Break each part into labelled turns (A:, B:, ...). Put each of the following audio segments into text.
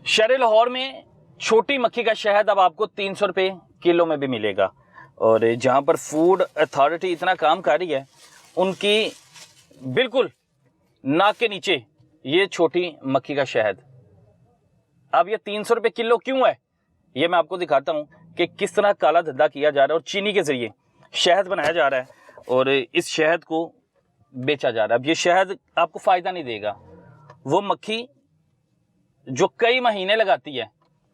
A: शहर लाहौर में छोटी मक्खी का शहद अब आपको 300 रुपये किलो में भी मिलेगा। और जहाँ पर फूड अथॉरिटी इतना काम कर रही है, उनकी बिल्कुल नाक के नीचे ये छोटी मक्खी का शहद। अब ये 300 रुपये किलो क्यों है, ये मैं आपको दिखाता हूँ कि किस तरह काला धंधा किया जा रहा है और चीनी के ज़रिए शहद बनाया जा रहा है और इस शहद को बेचा जा रहा है। अब ये शहद आपको फ़ायदा नहीं देगा। वो मक्खी जो कई महीने लगाती है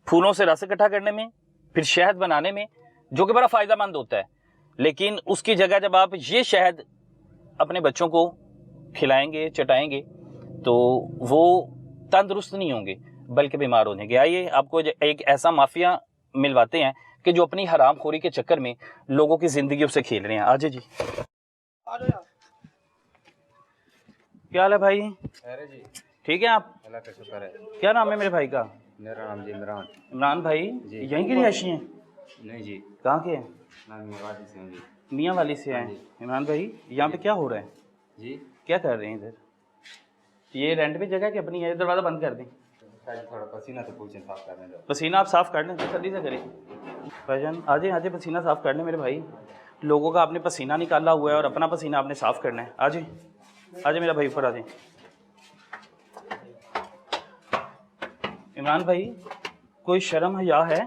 A: फूलों से रस इकट्ठा करने में, फिर शहद बनाने में, जो कि बड़ा फ़ायदेमंद होता है, लेकिन उसकी जगह जब आप ये शहद अपने बच्चों को खिलाएंगे, चटाएंगे, तो वो तंदुरुस्त नहीं होंगे बल्कि बीमार हो जाएंगे। आइए आपको एक ऐसा माफिया मिलवाते हैं कि जो अपनी हरामखोरी के चक्कर में लोगों की जिंदगी से खेल रहे हैं। आज जी क्या हाल है भाई?
B: अरे जी
A: ठीक है आप?
B: अल्लाह का शुक्र है।
A: क्या नाम है मेरे भाई का?
B: मेरा नाम जी इमरान।
A: इमरान भाई
B: जी।
A: यहीं के रिहायशी हैं?
B: नहीं जी,
A: कहाँ के हैं?
B: नाम वादी से हूँ जी।
A: मियाँ वाली से हैं। इमरान भाई यहाँ पे क्या हो रहा है?
B: जी
A: क्या कर रहे हैं इधर? ये रेंट पे जगह कि अपनी है? दरवाज़ा बंद कर दें।
B: थोड़ा पसीना तो पूछें साफ करने दो।
A: पसीना आप साफ़ कर लें, जल्दी से करें भाईजान। आजे आजे पसीना साफ़ कर लें मेरे भाई। लोगों का आपने पसीना निकाला हुआ है और अपना पसीना आपने साफ़ करना है। आजे आजे मेरा भाई ऊपर आ जाए। इमरान भाई कोई शर्म हया है?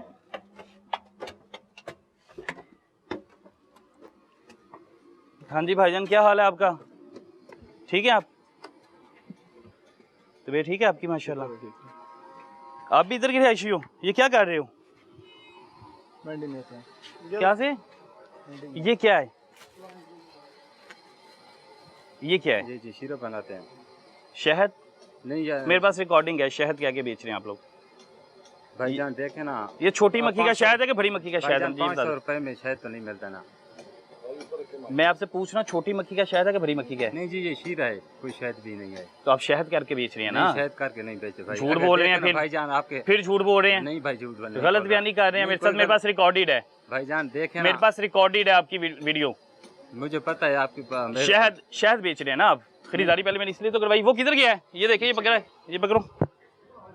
A: हाँ जी भाईजान, क्या हाल है आपका? ठीक है आप? तबीयत ठीक है आपकी? माशाल्लाह। आप भी इधर के रिहायशी हो? ये क्या कर रहे हो?
B: मंडी में थे।
A: क्या से? ये क्या है? ये क्या है?
B: जी जी सिरप बनाते हैं।
A: शहद?
B: नहीं यार,
A: मेरे पास रिकॉर्डिंग है। शहद क्या के बेच रहे हैं आप लोग?
B: भाईजान देखे ना,
A: ये छोटी मक्खी का शहद है कि बड़ी मक्खी का शहद है? जी बता
B: 500
A: दो।
B: रुपए में शहद तो नहीं मिलता ना।
A: मैं आपसे पूछ रहा हूँ, छोटी मक्खी का शहद है कि बड़ी मक्खी का है?
B: नहीं जी, ये शीरा है, कोई शहद भी नहीं है।
A: तो आप शहद करके बेच रहे हैं ना?
B: नहीं, शहद करके नहीं बेचे भाई।
A: झूठ
B: अगर
A: बोल रहे हैं
B: देखे ना
A: फिर।
B: भाईजान आपके।
A: फिर झूठ बोल रहे हैं।
B: नहीं भाई, झूठ बोल
A: गलत बयानी कर रहे हैं मेरे साथ। मेरे पास रिकॉर्डेड है
B: भाईजान, देखे
A: मेरे
B: ना,
A: पास रिकॉर्डेड है आपकी वीडियो।
B: मुझे पता है आपकी
A: शहद बेच रहे हैं ना आप? खरीदारी पहले मैंने इसलिए तो करवाई। वो किधर गया है? ये देखिए, ये पकड़ा है, ये पकड़ो।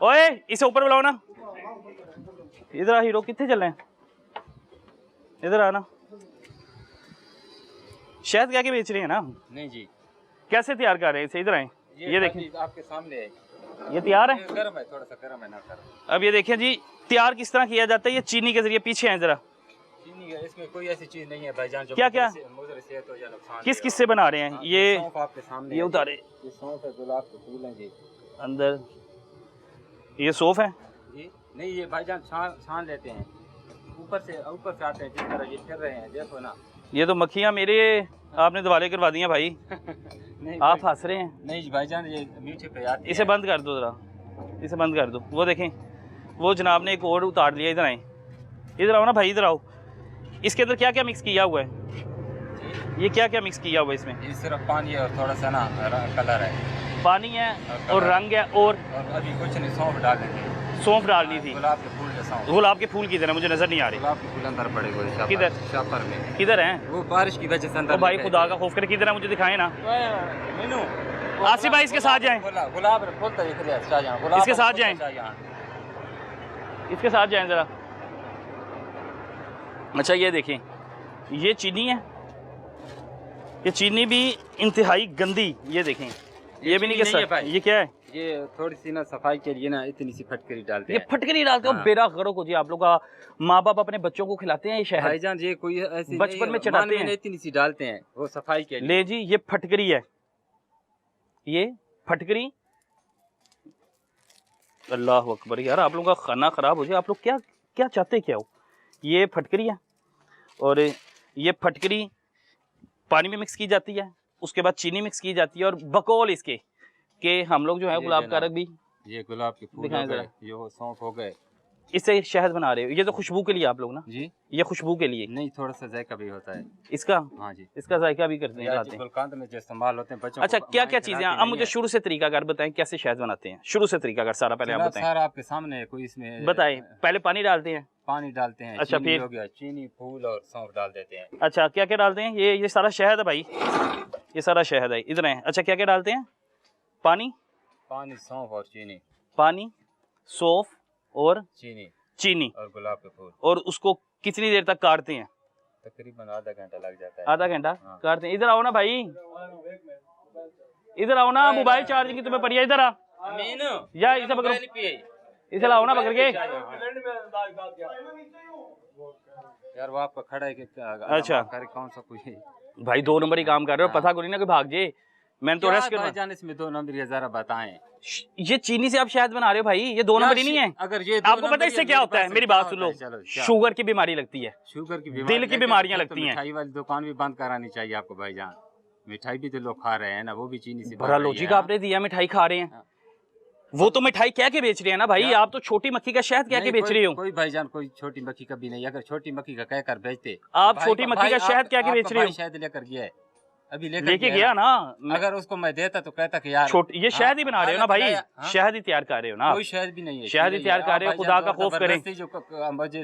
A: ओए इसे ऊपर बुलाओ ना। इधर आ हीरो, कितने चल रहे हैं? इधर आना। शहद क्या के बेच रहे हैं ना?
B: नहीं जी।
A: कैसे तैयार कर रहे हैं इसे? इधर आए, ये देखें,
B: आपके सामने है।
A: ये तैयार है।
B: गर्म है, थोड़ा सा गर्म है ना सर।
A: अब ये देखें जी, तैयार किस तरह किया जाता है। ये चीनी के जरिए। पीछे है जरा।
B: चीनी है, इसमें कोई ऐसी चीज नहीं है भाईजान जो
A: क्या क्या?
B: मुझे सेहत हो या नुकसान।
A: किस किस से बना रहे हैं ये?
B: सौंफ आपके सामने
A: ये
B: है।
A: उतारे
B: ये सौंफ है, गुलाब के फूल हैं जी।
A: अंदर। ये सौंफ है
B: जी नहीं, ये भाईजान छान लेते हैं, ऊपर से आते हैं, जिस तरह ये फिर रहे हैं, देखो ना।
A: ये तो मक्खियाँ मेरे आपने दवाले करवा दिया भाई।
B: नहीं
A: आप हंस रहे हैं।
B: नहीं भाईजान, ये मीठे पे आते
A: इसे बंद कर दो जरा, इसे बंद कर दो। वो देखें, वो जनाब ने एक और उतार लिया। इधर आए, इधर आओ ना भाई, इधर आओ। इसके अंदर क्या क्या मिक्स किया हुआ है? ये क्या क्या मिक्स किया हुआ है इसमें?
B: ये सिर्फ पानी है और थोड़ा सा ना कलर है।
A: पानी है और रंग है और
B: अभी कुछ नहीं, सौंफ डाल देंगे।
A: सौंफ डालनी थी।
B: गुलाब के फूल के सौंफ।
A: गुलाब के फूल किधर है? मुझे नजर नहीं आ रहे।
B: गुलाब के फूल अंदर पड़े हुए।
A: किधर?
B: शापर में।
A: किधर हैं?
B: वो बारिश की वजह से अंदर।
A: ओ भाई खुदा का खौफ करे, किधर है? मुझे दिखाएं ना। आसिफ भाई इसके साथ जाएं।
B: गुलाब फूलता दिख रहा है शाहजहां।
A: इसके साथ जाएं, इसके साथ जाएं जरा। अच्छा ये देखें, ये चीनी है। ये चीनी भी इंतहाई गंदी। ये देखें, ये भी नहीं कि ये क्या है?
B: ये थोड़ी सी ना सफाई के लिए ना इतनी सी फटकरी डालते
A: ये
B: हैं।
A: फटकरी डालते हो?
B: हाँ।
A: बेरा गरो को जी, आप लोग का माँ बाप अपने बच्चों को खिलाते हैं ये शहद?
B: भाईजान ये कोई ऐसी
A: बचपन में चढ़ाते हैं,
B: इतनी सी डालते हैं, वो सफाई के लिए।
A: ले जी, ये फटकरी है, ये फटकरी। अल्लाह अकबर। यार आप लोगों का खाना खराब हो जाए। आप लोग क्या क्या चाहते क्या हो? ये फटकरी है और ये फटकरी पानी में मिक्स की जाती है, उसके बाद चीनी मिक्स की जाती है और बकौल इसके कि हम लोग जो है गुलाब का रंग भी।
B: ये गुलाब के फूल हो गए, ये वो सौंफ हो गए,
A: इससे शहद बना रहे हो। ये तो खुशबू के लिए आप लोग ना
B: जी,
A: ये खुशबू के लिए।
B: नहीं थोड़ा सा जायका भी होता है
A: इसका।
B: हाँ जी,
A: इसका जायका भी करते हैं, लाते हैं।
B: गुलकंद में जो इस्तेमाल होते हैं बच्चों।
A: अच्छा क्या क्या चीजें? अब मुझे शुरू से तरीकाकार बताएं, कैसे शहद बनाते हैं? शुरू से तरीकाकार सारा पहले आप बताएं।
B: सारा आपके सामने है, कोई इसमें
A: बताएं। पहले पानी डालते हैं,
B: पानी डालते हैं।
A: अच्छा, फिर
B: हो गया, चीनी, फूल और सौंफ डाल देते हैं।
A: अच्छा क्या क्या डालते हैं? ये सारा शहद है भाई, ये सारा शहद है। इधर है। अच्छा क्या क्या डालते हैं? पानी,
B: पानी, सौंफ और चीनी।
A: पानी, सौंफ और
B: चीनी
A: चीनी,
B: और गुलाब के फूल।
A: और उसको कितनी देर तक काटते हैं?
B: तकरीबन आधा घंटा लग जाता है।
A: आधा घंटा
B: हाँ।
A: काटते हैं। इधर आओ ना भाई, इधर आओ ना, मोबाइल चार्जिंग की तुम्हें पड़ी है, इधर आ या इसे पकड़ो, इसे लाओ ना पकड़ के।
B: यार वो आपका खड़ा है कि
A: अच्छा
B: कौन सा कुछ है?
A: भाई 2 नंबर ही काम कर रहे हो, पता को नहीं ना कि भाग जे, मैंने तो रेस्ट करना।
B: जाने इसमें 2 नंबर ये जरा बताएं।
A: ये चीनी से आप शहद बना रहे हो भाई, ये 2 नंबर ही नहीं है।
B: अगर ये
A: आपको पता है इससे क्या होता है? मेरी बात सुन लो, शुगर की बीमारी लगती है,
B: शुगर की
A: दिल की बीमारियां लगती हैं।
B: मिठाई वाली दुकान भी बंद करानी चाहिए आपको भाईजान। मिठाई भी तो लोग खा रहे हैं ना, वो भी चीनी से
A: बड़ा लॉजिक आपने दिया, मिठाई खा रहे हैं। वो तो मिठाई कह के बेच रहे हैं ना भाई, आप तो छोटी मक्खी का शहद कह के बेच रहे हो।
B: कोई भाईजान कोई छोटी मक्खी का भी नहीं, अगर छोटी मक्खी का कहकर बेचते।
A: आप छोटी मक्खी का शहद क्या के बेच रहे हो?
B: शहद लेकर गया है, अभी
A: लेके गया ना।
B: अगर उसको मैं देता तो कहता कि यार
A: ये शहद ही बना रहे हो ना भाई, शहद ही तैयार कर रहे हो ना।
B: कोई शहद भी नहीं है,
A: शहद ही तैयार कर रहे हो, खुदा का खौफ करें।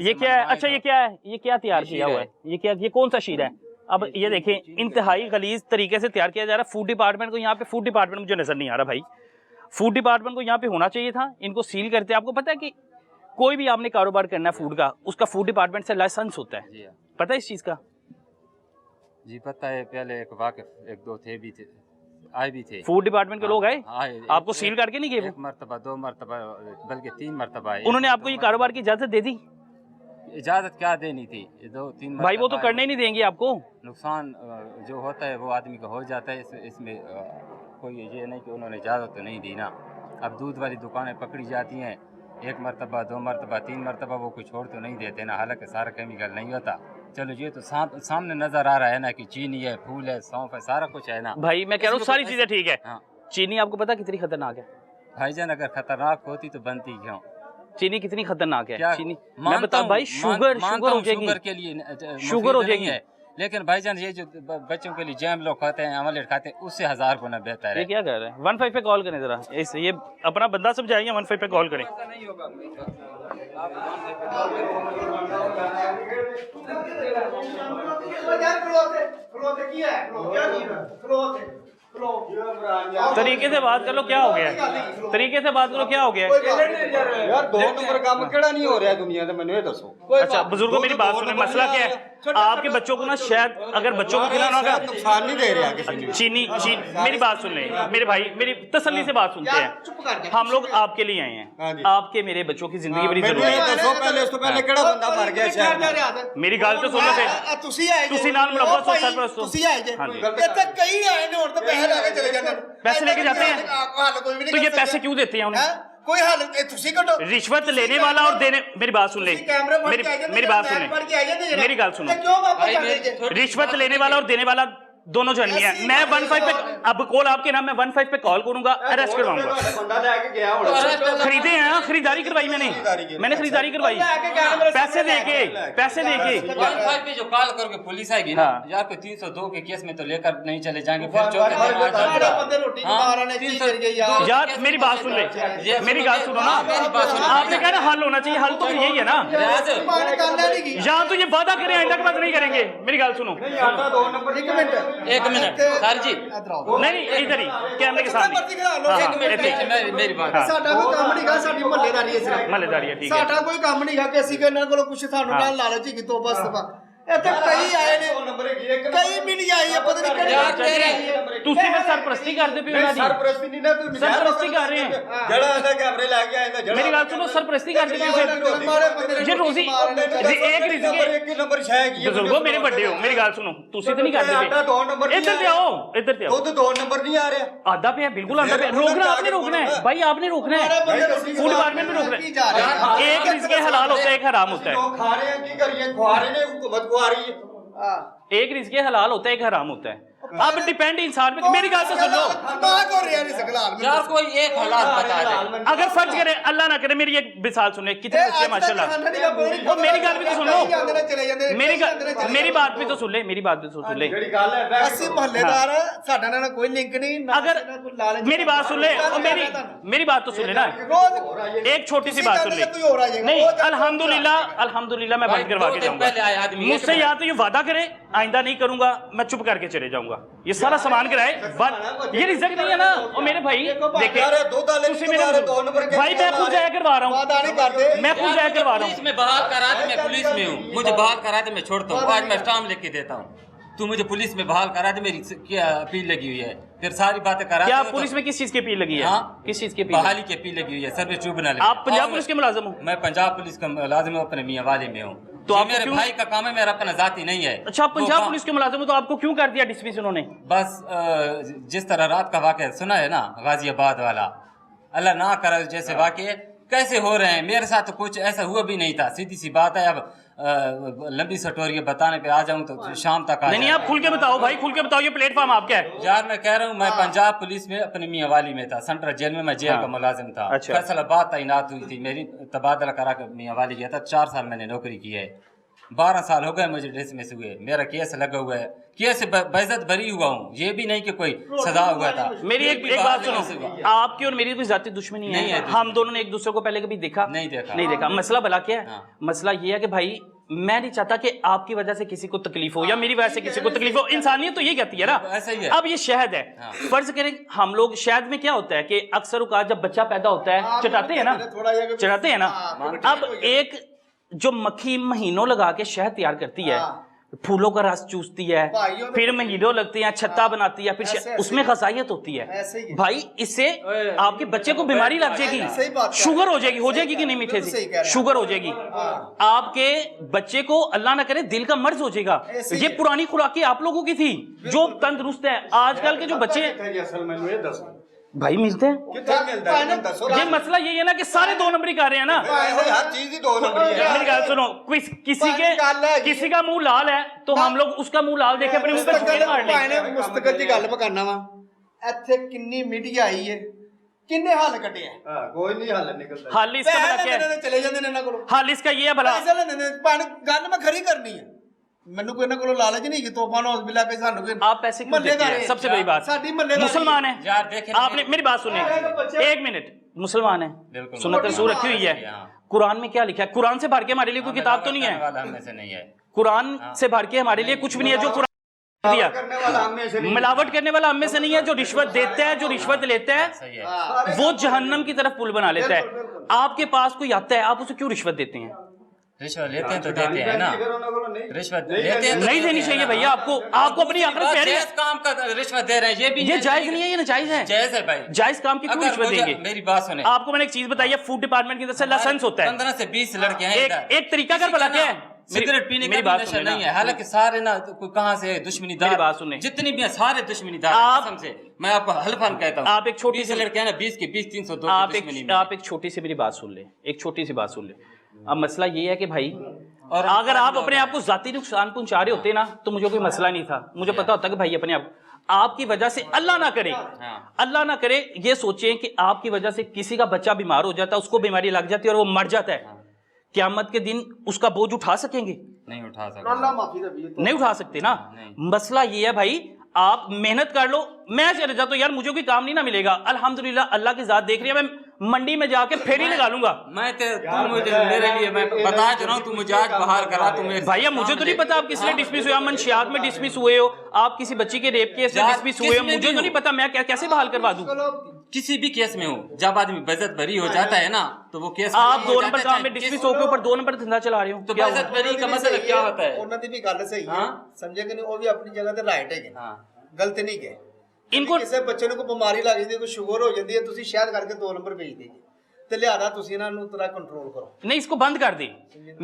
A: ये क्या है? अच्छा ये क्या है? ये क्या तैयार किया हुआ है? ये क्या, ये कौन सा शीरा है? अब ये देखें, इंतहाई गलीज तरीके से तैयार किया जा रहा है। फूड डिपार्टमेंट को यहाँ पे, फूड डिपार्टमेंट मुझे नजर नहीं आ रहा भाई, फूड डिपार्टमेंट को यहाँ पे होना चाहिए था। इनको सील करते। आपको पता है कि कोई भी आपने कारोबार करना है फूड का, उसका फूड डिपार्टमेंट से लाइसेंस होता है, पता है इस चीज का?
B: जी पता है, पहले एक वाकिफ 1-2 थे भी थे, आए भी थे
A: फूड डिपार्टमेंट के लोग आए, आपको सील करके नहीं गए?
B: 1 मरतबा 2 मरतबा बल्कि 3 मरतबा आए।
A: उन्होंने आपको ये कारोबार की इजाजत दे दी?
B: इजाजत क्या देनी थी, 2-3
A: भाई वो तो करने ही नहीं देंगे आपको।
B: नुकसान जो होता है वो आदमी का हो जाता है। इसमें कोई ये नहीं कि उन्होंने इजाज़त तो नहीं दी ना। अब दूध वाली दुकानें पकड़ी जाती हैं, 1 मरतबा 2 मरतबा 3 मरतबा, वो कुछ छोड़ तो नहीं देते ना, हालांकि सारा केमिकल नहीं होता। चलो ये तो सामने नजर आ रहा है ना कि चीनी है, फूल है, सौंफ है, सारा कुछ है ना
A: भाई। मैं कह रहा हूँ सारी चीजें ठीक है।
B: हाँ।
A: चीनी आपको पता कितनी खतरनाक है
B: भाईजान? अगर खतरनाक होती तो बनती क्यों?
A: चीनी कितनी खतरनाक है?
B: क्या
A: चीनी मैं बता भाई, शुगर हो जाएगी,
B: शुगर के लिए
A: शुगर हो जाएगी।
B: लेकिन भाईजान ये जो बच्चों के लिए जैम लोग खाते हैं, अमलेट खाते हैं, उससे 1000 गुना बेहतर है।
A: ये क्या कर रहे हैं? 15 पे कॉल करें जरा, ये अपना बंदा समझाइए, 15 पे कॉल करें। तरीके से बात कर लो, क्या हो गया? तरीके से बात करो, क्या हो गया?
C: यार 2 नंबर काम केड़ा नहीं हो रहा है दुनिया में, मैंने ये दसो।
A: अच्छा बुजुर्गों मेरी बात सुने, मसला क्या है? आपके बच्चों को ना शायद, अगर बच्चों को खिलाना होगा,
C: नुकसान नहीं दे रहा किसी को।
A: चीनी मेरी बात सुन लें मेरे भाई, मेरी तसल्ली से बात सुनते हैं। हम लोग आपके लिए आए हैं, आपके मेरे बच्चों की जिंदगी बड़ी जरूरी है।
C: दसो पहले, इस तो पहले केड़ा बंदा मर गया शायद।
A: मेरी गल तो सुन लो फिर।
C: ਤੁਸੀਂ ਆਏ
A: ਤੁਸੀਂ ਨਾਲ ਮੁਲਾਕਾਤ ਤੋਂ ਸਰਪ੍ਰਸਤ ਹੋ।
C: ਤੁਸੀਂ ਆਏ ਜੇ
A: हाँ जी।
C: ਇੱਥੇ ਕਈ ਆਏ ਨੇ, ਹੁਣ ਤਾਂ ਪੈਸੇ ਲਾ ਕੇ ਚਲੇ ਜਾਂਦੇ ਨੇ।
A: पैसे लेके जाते हैं,
C: हल कोई भी नहीं
A: तो ये
C: कर
A: पैसे
C: सकता।
A: क्यों देते हैं उन्हें?
C: हैं? कोई हल ਤੁਸੀਂ ਕੱਢੋ।
A: रिश्वत लेने वाला और देने, मेरी बात सुन ले,
C: कैमरे फड़ के आ जाते,
A: मेरी बात सुन
C: फड़ के आ जाते
A: ले,
C: जरा।
A: मेरी गल सुनो।
C: ते क्यों वापस आ गए जे?
A: रिश्वत लेने वाला और देने वाला दोनों जन्मी है। मैं 15 पे, अब कॉल आपके नाम, मैं 15 पे कॉल करूंगा, अरेस्ट करवाऊंगा।
C: बंदा लेके गया ਹੁਣ।
A: खरीदे हैं, खरीदारी करवाई मैंने खरीदारी करवाई, पैसे देके
B: 15 पे जो कॉल करोगे पुलिस आएगी ना,
A: हाँ।
B: यार कोई 302 के केस में तो लेकर नहीं चले जाएंगे, फिर
C: बंदे रोटी खा रहे ने, की कर गए यार।
A: यार मेरी बात सुन ले, मेरी बात सुनो ना, आपने कहा ना हल होना चाहिए, हल तो यही है ना।
C: मान करना नहीं की।
A: यहाँ तो ये वादा करें, आइंदा के बाद नहीं करेंगे। मेरी गल सुनो,
C: आटा 2 नंबर।
B: 1 मिनट सर जी,
A: नहीं इधर ही कैमरे के सामने। हाँ,
B: एक मिनट
A: इधर ही।
B: मेरी बात।
C: ਸਾਡਾ ਕੋਈ ਕੰਮ ਨਹੀਂ ਗਾ, ਸਾਡੀ ਮਹੱਲੇਦਾਰੀ ਹੈ ਸਿਰਫ।
A: महल्लेदारी है, ठीक है।
C: ਸਾਡਾ ਕੋਈ ਕੰਮ ਨਹੀਂ ਗਾ ਕਿ ਅਸੀਂ ਕਿ ਇਹਨਾਂ ਕੋਲੋਂ ਕੁਝ ਸਾਨੂੰ ਨਾਲ ਲਾਲਚ ਹੀ ਕਿਤੋਂ ਬਸ ਇੱਥੇ ਕਈ ਆਏ ਨੇ, ਕਈ ਵੀ ਨਹੀਂ ਆਈ, ਪਤਾ ਨਹੀਂ ਕਿਹੜੇ।
A: ਤੁਸੀਂ ਫਿਰ ਸਰਪ੍ਰਸਤੀ ਕਰਦੇ ਪਏ ਉਹਨਾਂ ਦੀ,
C: ਸਰਪ੍ਰਸਤੀ ਨਹੀਂ ਨਾ, ਤੂੰ
A: ਸਰਪ੍ਰਸਤੀ ਕਰ ਰਹੇ हैं।
C: ਜਿਹੜਾ ਇਹਦਾ ਕੈਮਰੇ ਲੈ ਕੇ ਆਇਆ ਇਹਦਾ
A: मेरी गल सुनो, सरपरस्ती करते पे फिर जे रोजी एक रिजक
C: ਇੱਕ ਨੰਬਰ ਸ਼ਾਇ ਹੈਗੀ ਹੈ।
A: बुजुर्गो मेरे बड़े हो, मेरी गल सुनो, तुसी तो नहीं
C: आटा
A: करते
C: 2 नंबर
A: पे। इधर ते आओ
C: ਦੁੱਧ 2 ਨੰबर ਨਹੀਂ ਆ ਰਿਹਾ।
A: आधा पे है, बिल्कुल आधा पे। रोकना आपने, रोकना है भाई, आपने रोकना है। फूड डिपार्टमेंट में रोकना है। एक रिजक हलाल होता है, एक हराम होता है।
C: लोग खा रहे हैं, की करिए, खवा रहे ने, हुकूमत को आ रही है।
A: एक रिजक हलाल होता है, एक हराम होता है। अब डिपेंड इंसान पे। मेरी गल तो सुन लो,
B: यार कोई एक हालात बता दे।
A: अगर फर्ज करे, अल्लाह ना करे, मेरी एक मिसाल सुने, कितने बच्चे माशाल्लाह। वो मेरी गल भी तो सुन लो, मेरी बात भी तो सुन ले, मेरी बात भी तो सुन ले।
C: ਅਸੀਂ ਮਹੱਲੇਦਾਰ ਆ, ਸਾਡਾ ਨਾਲ ਕੋਈ ਲਿੰਕ ਨਹੀਂ ਨਾ।
A: अगर मेरी बात सुन ले, और मेरी बात तो सुन ले ना, एक छोटी सी बात सुन ले। नहीं, अल्हम्दुलिल्लाह मैं बंद करवा के जाऊंगा। मुझसे या तो ये वादा करे आइंदा नहीं करूंगा, मैं चुप करके चले जाऊंगा। ये सारा सामान किराए बट ये रिजक नहीं है ना। और मेरे भाई देखे भाई मैं खुद जाया करवा रहा हूँ, मैं खुद जाया करवा रहा हूँ।
B: पुलिस में बहाल करा दे, मैं पुलिस में हूँ, मुझे बहाल करा दे, मैं छोड़ता हूँ। आज मैं स्टाम्प लिख के देता हूँ, तू मुझे पुलिस में बहाल करा दे, मेरी क्या अपील लगी हुई है, फिर सारी बातें करा।
A: क्या पुलिस में किस चीज की अपील लगी है?
B: हाँ?
A: किस चीज की अपील?
B: बहाली की अपील लगी हुई है सर्विस ट्रिब्यूनल।
A: आप पंजाब पुलिस के मुलाजिम हो?
B: मैं पंजाब पुलिस का मुलाजिम हूँ, अपने मियाँ वाले में हूँ।
A: तो
B: ये
A: आप
B: मेरे भाई का काम है, मेरा अपना जाति नहीं है।
A: अच्छा, आप पंजाब पुलिस के मुलाजिम हो तो आपको क्यों कर दिया डिसमिस उन्होंने?
B: बस जिस तरह रात का वाक़या सुना है ना, गाजियाबाद वाला, अल्लाह ना करे जैसे वाक़ये कैसे हो रहे हैं। मेरे साथ तो कुछ ऐसा हुआ भी नहीं था, सीधी सी बात है। अब लंबी स्टोरी बताने पे आ जाऊं तो शाम तक आ
A: नहीं, आप खुल के बताओ भाई, खुल के बताओ, ये प्लेटफॉर्म आपका है।
B: यार मैं कह रहा हूँ, मैं पंजाब पुलिस में अपनी मियाँ वाली में था, सेंट्रल जेल में मैं जेल का मुलाजिम था।
A: अच्छा।
B: फैसलाबाद तैनात हुई थी, मेरी तबादला करा कर मियाँ वाली गया था। 4 साल मैंने नौकरी की है, 12 साल हो गए मुझे डिसमिस हुए, मेरा केस लगा हुआ है, केस बेइज्जत बरी हुआ हूँ, ये भी नहीं कि कोई सजा हुआ था।
A: मेरी एक बात सुनो, आपकी और मेरी कोई जाती दुश्मनी नहीं है। हम दोनों ने एक दूसरे को पहले कभी देखा
B: नहीं देखा।
A: नहीं देखा। मसला भला क्या है?
B: हाँ।
A: मसला ये है कि भाई मैं नहीं चाहता कि आपकी वजह से किसी को तकलीफ हो या मेरी वजह से किसी को तकलीफ हो। इंसानियत तो यही कहती है ना।
B: ऐसा ही है।
A: अब ये शहद है,
B: हाँ।
A: फर्ज करें हम लोग, शहद में क्या होता है कि अक्सर औकात जब बच्चा पैदा होता है चटाते हैं ना, चटाते हैं ना। अब एक जो मक्खी महीनों लगा के शहद तैयार करती है, फूलों का रस चूसती है, फिर महीनों लगती हैं, छत्ता बनाती है, फिर उसमें खसाइयत होती है भाई। इससे आपके बच्चे को बीमारी लग जाएगी, शुगर हो जाएगी कि नहीं मीठे से शुगर हो जाएगी। आपके बच्चे को अल्लाह ना करे दिल का मर्ज हो जाएगा। ये पुरानी खुराकी आप लोगों की थी जो तंदुरुस्त है। आजकल के जो बच्चे भाई मिलते हैं, ये मसला यही है ना कि सारे 2 नंबरी कर रहे हैं ना।
C: हर चीज ही 2 नंबरी है।
A: मेरी बात सुनो, किसी का मुंह लाल है तो हम लोग उसका मुंह लाल देखे अपने मुंह पे छुरी मार लें।
C: मुस्तकिल दी गल मैं करना वा, ਇੱਥੇ ਕਿੰਨੀ ਮੀਡੀਆ ਆਈ ਹੈ, ਕਿੰਨੇ ਹੱਲ ਕੱਢੇ ਆ? ਕੋਈ ਨਹੀਂ ਹੱਲ ਨਿਕਲਦਾ।
A: हल इसका भला क्या है?
C: ਚਲੇ ਜਾਂਦੇ ਨੇ ਇਹਨਾਂ ਕੋਲੋਂ।
A: हल इसका ये है भला,
C: ਪੈਸੇ ਲੈਂਦੇ ਨੇ, ਗੱਲ मैं खरी करनी है। ਮੈਨੂੰ ਕੋਈ ਇਹਨਾਂ ਕੋਲੋਂ ਲਾਲਚ ਨਹੀਂ कि तोहफा नौज बिल्ला के ਸਾਨੂੰ कोई
A: आप पैसे क्यों देते हैं? सबसे बड़ी बात,
C: साडी मल्लेदारी
A: मुसलमान है
B: यार देखे
A: आपने, मेरी बात सुनिए एक मिनट, मुसलमान है,
B: बिल्कुल।
A: सुन्नत रसूल रखी हुई है। कुरान में क्या लिखा है? कुरान से भर के हमारे लिए कोई किताब तो नहीं है,
B: हम में से नहीं है।
A: कुरान से भर के हमारे लिए कुछ भी नहीं है। जो कुरान दिया मिलावट करने वाला हम में से नहीं है। जो रिश्वत देता है, जो रिश्वत लेता है,
B: सही है।
A: वो जहन्नम की तरफ पुल बना लेता है। आपके पास कोई आता है, आप उसे क्यों रिश्वत देते हैं?
B: रिश्वत लेते हैं तो देते हैं ना, रिश्वत लेते हैं तो
A: नहीं देनी चाहिए भैया आपको, आपको अपनी आखिरत प्यारी है।
B: जायज काम का रिश्वत दे रहे हैं, ये भी
A: ये जायज नहीं है, ये नाजायज है।
B: जायज है भाई,
A: जायज काम की क्यों
B: अगर
A: रिश्वत
B: मुझे-
A: देंगे?
B: मेरी बात सुने,
A: आपको मैंने एक चीज बताई है, फूड डिपार्टमेंट की तरफ से लाइसेंस होता है।
B: 15 से 20 लड़के हैं इधर।
A: एक तरीका कर भला क्या है?
B: सिगरेट पीने
A: मेरी
B: का
A: बात
B: भी नशा
A: सुनिए
B: नहीं
A: ना।
B: है, हालांकि सारे ना कोई कहाँ से दुश्मनीदार,
A: मेरी बात सुनिए।
B: जितनी भी हैं सारे दुश्मनीदार हैं,
A: आप-
B: कसम से मैं आपको हल्फन कहता हूँ।
A: आप एक छोटी
B: 20
A: सी
B: लड़के हैं ना, 20 के 20 302
A: आप
B: की दुश्मनी
A: एक
B: में
A: आप एक छोटी सी मेरी बात सुन ले, एक छोटी सी बात सुन ले। अब मसला ये है कि भाई, और अगर आप अपने आप को जाती नुकसान पहुंचा रहे होते ना तो मुझे कोई मसला नहीं था। मुझे पता होता कि भाई अपने आप आपकी वजह से अल्लाह ना करे, अल्लाह ना करे ये सोचें कि आपकी वजह से किसी का बच्चा बीमार हो जाता है, उसको बीमारी लग जाती है और वो मर जाता है, क़यामत के दिन उसका बोझ उठा सकेंगे?
B: नहीं उठा सकते,
C: अल्लाह माफी दे।
A: नहीं उठा सकते ना। मसला ये है भाई, आप मेहनत कर लो। मैं चले जाता हूँ यार, मुझे कोई काम नहीं ना मिलेगा, अल्हम्दुलिल्लाह अल्लाह की जात देख रही है, मैं मंडी में जाके फेरी लगा लूंगा।
B: मैं तू मुझे मेरे लिए मैं बता रहा हूँ, तू मुझे आज बाहर करा, तू मेरे
A: भैया मुझे तो नहीं पता आप किस लिए डिसमिस हुए, आप मंशियात में डिसमिस हुए हो, आप किसी बच्ची के रेप केस में डिसमिस हुए हो, मुझे तो नहीं पता, मैं कैसे बहाल करवा दूं?
B: किसी भी केस में हो, जब आदमी बेइज्जत बरी हो जाता है ना तो वो केस
A: आप 2 नंबर काम में डिसमिस होकर ऊपर 2 नंबर धंधा चला रहे हो,
B: तो बेइज्जत बरी का मतलब क्या होता है?
C: ਉਹਨਾਂ ਦੀ ਵੀ ਗੱਲ ਸਹੀ ਹੈ, ਸਮਝੇ ਕਿ ਨਹੀਂ? ਉਹ ਵੀ ਆਪਣੀ ਜਗ੍ਹਾ ਤੇ ਰਾਈਟ ਹੈਗੇ, ਗਲਤ ਨਹੀਂ ਗਏ।
A: इनको
C: ਕਿਸੇ ਬੱਚੇ ਨੂੰ ਕੋਈ ਬਿਮਾਰੀ ਲੱਗ ਜਾਂਦੀ ਹੈ, ਕੋਈ ਸ਼ੂਗਰ ਹੋ ਜਾਂਦੀ ਹੈ, ਤੁਸੀਂ ਸ਼ਾਇਦ ਕਰਕੇ 2 ਨੰਬਰ ਵੇਚਦੇ ਜੀ, ਤੇ ਲਿਆਦਾ ਤੁਸੀਂ ਇਹਨਾਂ ਨੂੰ ਥੋੜਾ ਕੰਟਰੋਲ ਕਰੋ।
A: नहीं, इसको बंद कर दी।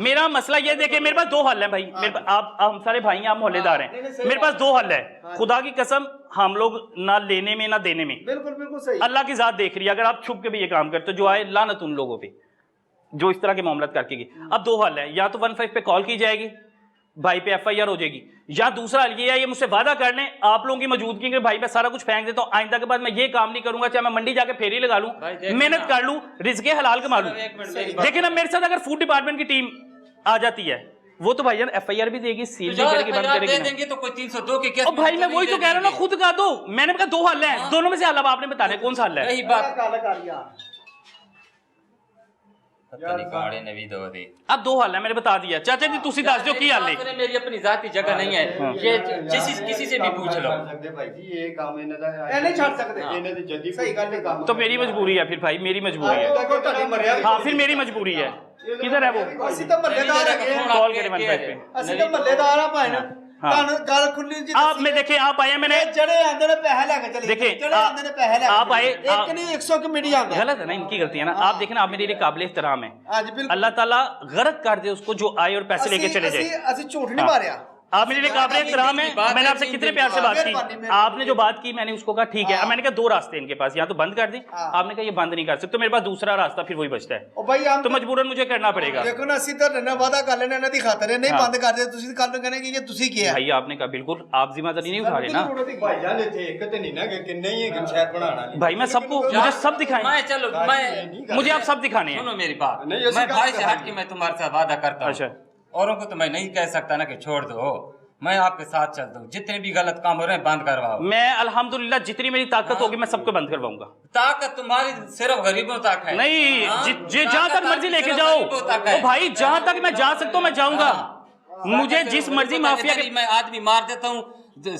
A: मेरा मसला ये देखिए, मेरे पास 2 हल है भाई, मेरे पास आप हम सारे भाई हैं, आप मोहल्लेदार हैं, मेरे पास 2 हल है। खुदा की कसम, हम लोग ना लेने में ना देने में,
C: बिल्कुल बिल्कुल सही।
A: अल्लाह की जात देख रही है। अगर आप छुप के भी ये काम करते हो, जो आए लानत उन लोगों पे जो इस तरह के मामलात करके गए। अब 2 हल है, या तो 15 पे कॉल की जाएगी, भाई पे FIR हो जाएगी, या दूसरा हल ये है, ये मुझसे वादा कर लें आप लोगों की मौजूदगी में, भाई मैं सारा कुछ फेंक देता हूँ, आइंदा के बाद मैं ये काम नहीं करूंगा, चाहे मैं मंडी जाके फेरी लगा लूं, मेहनत कर लूं, रिज़्क़े हलाल कमा लूं। देखिए ना, मेरे साथ अगर फूड डिपार्टमेंट की टीम आ जाती है, वो तो भाईजान FIR भी देगी, सील भी करेगी, बंद करेगी ना।
B: देंगे तो कोई 302 के केस।
A: और भाई मैं वही तो कह रहा हूँ ना, खुद कहा दो, मैंने कहा 2 हल हैं, दोनों में से हल अब आपने बता रहे कौन सा हल है?
B: यही बात पता नहीं काड़े ने भी दो दे।
A: अब दो हल है, मैंने बता दिया। चाचा जी तुसी दस दो की हल है।
B: मेरी अपनी जाती जगह नहीं है, ये किसी से भी पूछ लो।
C: भाई जी ये काम इन्हां दा ए नहीं छड़ सकदे, इन्हां दी जल्दी सही गल है काम।
A: तो मेरी मजबूरी है फिर भाई, मेरी मजबूरी है।
C: देखो ਤੁਹਾਡੀ ਮਰਿਆ
A: हाँ फिर मेरी मजबूरी है। किधर है वो?
C: ਅਸੀਂ ਤਾਂ ਮਹੱਲੇਦਾਰ ਹੈਗੇ ਆ,
A: कॉल करे 15 पे।
C: ਅਸੀਂ ਤਾਂ ਮਹੱਲੇਦਾਰ ਆ ਭਾਈ ਨਾ। ਤੁਹਾਨੂੰ ਗੱਲ ਖੁੱਲੀ ਜੀ
A: आप में देखे आप आए, मैंने
C: ਜਿਹੜੇ ਆਂਦੇ ਨੇ ਪੈਸੇ ਲੈ ਕੇ ਚਲੇ
A: देखिए,
C: ਜਿਹੜੇ ਆਂਦੇ ਨੇ ਪੈਸੇ ਲੈ ਕੇ
A: आप आए,
C: ਇੱਕ ਨਹੀਂ 100 कमेटी आंदा
A: गलत है ना, इनकी गलती है ना। आप देखें ना, आप मेरे लिए काबिल एहतराम है।
C: आज बिल्कुल
A: अल्लाह ताला गरक कर दे उसको जो आए और पैसे लेके चले जाए।
C: ਅਸੀਂ ਝੂਠ नहीं मारिया।
A: आप मेरे लिए काबिल एहतराम है। मैंने आपसे कितने प्यार से बात की, आपने जो बात की मैंने उसको कहा ठीक है। अब मैंने कहा दो रास्ते इनके पास, या तो बंद कर दें। आपने कहा ये बंद नहीं कर सकते, तो मेरे पास दूसरा रास्ता फिर वही बचता है,
C: ਉਹ ਭਾਈ ਆਮ
A: तो मजबूरन मुझे करना पड़ेगा।
C: ਦੇਖੋ ਨਾ ਅਸੀਂ ਤਾਂ ਨਾ ਵਾਦਾ ਕਰ ਲੈਣੇ ਇਹਨਾਂ ਦੀ ਖਾਤਰ ਨਹੀਂ ਬੰਦ ਕਰ ਦੇ, ਤੁਸੀਂ ਕੱਲ ਨੂੰ ਕਹਿੰਦੇ ਕਿ ਇਹ ਤੁਸੀਂ ਕੀ ਹੈ।
A: भाई आपने कहा बिल्कुल आप जिम्मेदारी नहीं उठा रहे ना।
C: ਭਾਈ ਜਾਨ ਇੱਥੇ ਇੱਕ ਤੇ ਨਹੀਂ ਨਾ ਕਿ ਕਿੰਨੇ ਹੀ ਹੈ ਸ਼ਹਿਰ ਬਣਾਉਣਾ ਨਹੀਂ।
A: भाई मैं सबको, मुझे सब दिखाएं,
B: मैं चलो मैं
A: मुझे आप सब दिखाने हैं।
B: सुनो मेरी बात,
C: नहीं, ऐसी
B: मैं
C: बात
B: भाई से
C: कहा
B: हट के मैं तुम्हारे साथ वादा करता
A: अच्छा।
B: हूँ। औरों को तो मैं नहीं कह सकता ना कि छोड़ दो, मैं आपके साथ चलता हूँ। जितने भी गलत काम हो रहे हैं बंद करवाओ।
A: मैं अल्हम्दुलिल्लाह जितनी मेरी ताकत होगी मैं सबको बंद करवाऊंगा।
B: ताकत तुम्हारी सिर्फ गरीबों तक है।
A: नहीं
B: हाँ?
A: जहाँ तक मर्जी लेके
B: सिर्फ
A: जाओ,
B: गरीबों तक है।
A: ओ भाई जहाँ तक मैं जा सकता हूँ मैं जाऊंगा। मुझे जिस मर्जी माफिया के,
B: मैं आदमी मार देता हूँ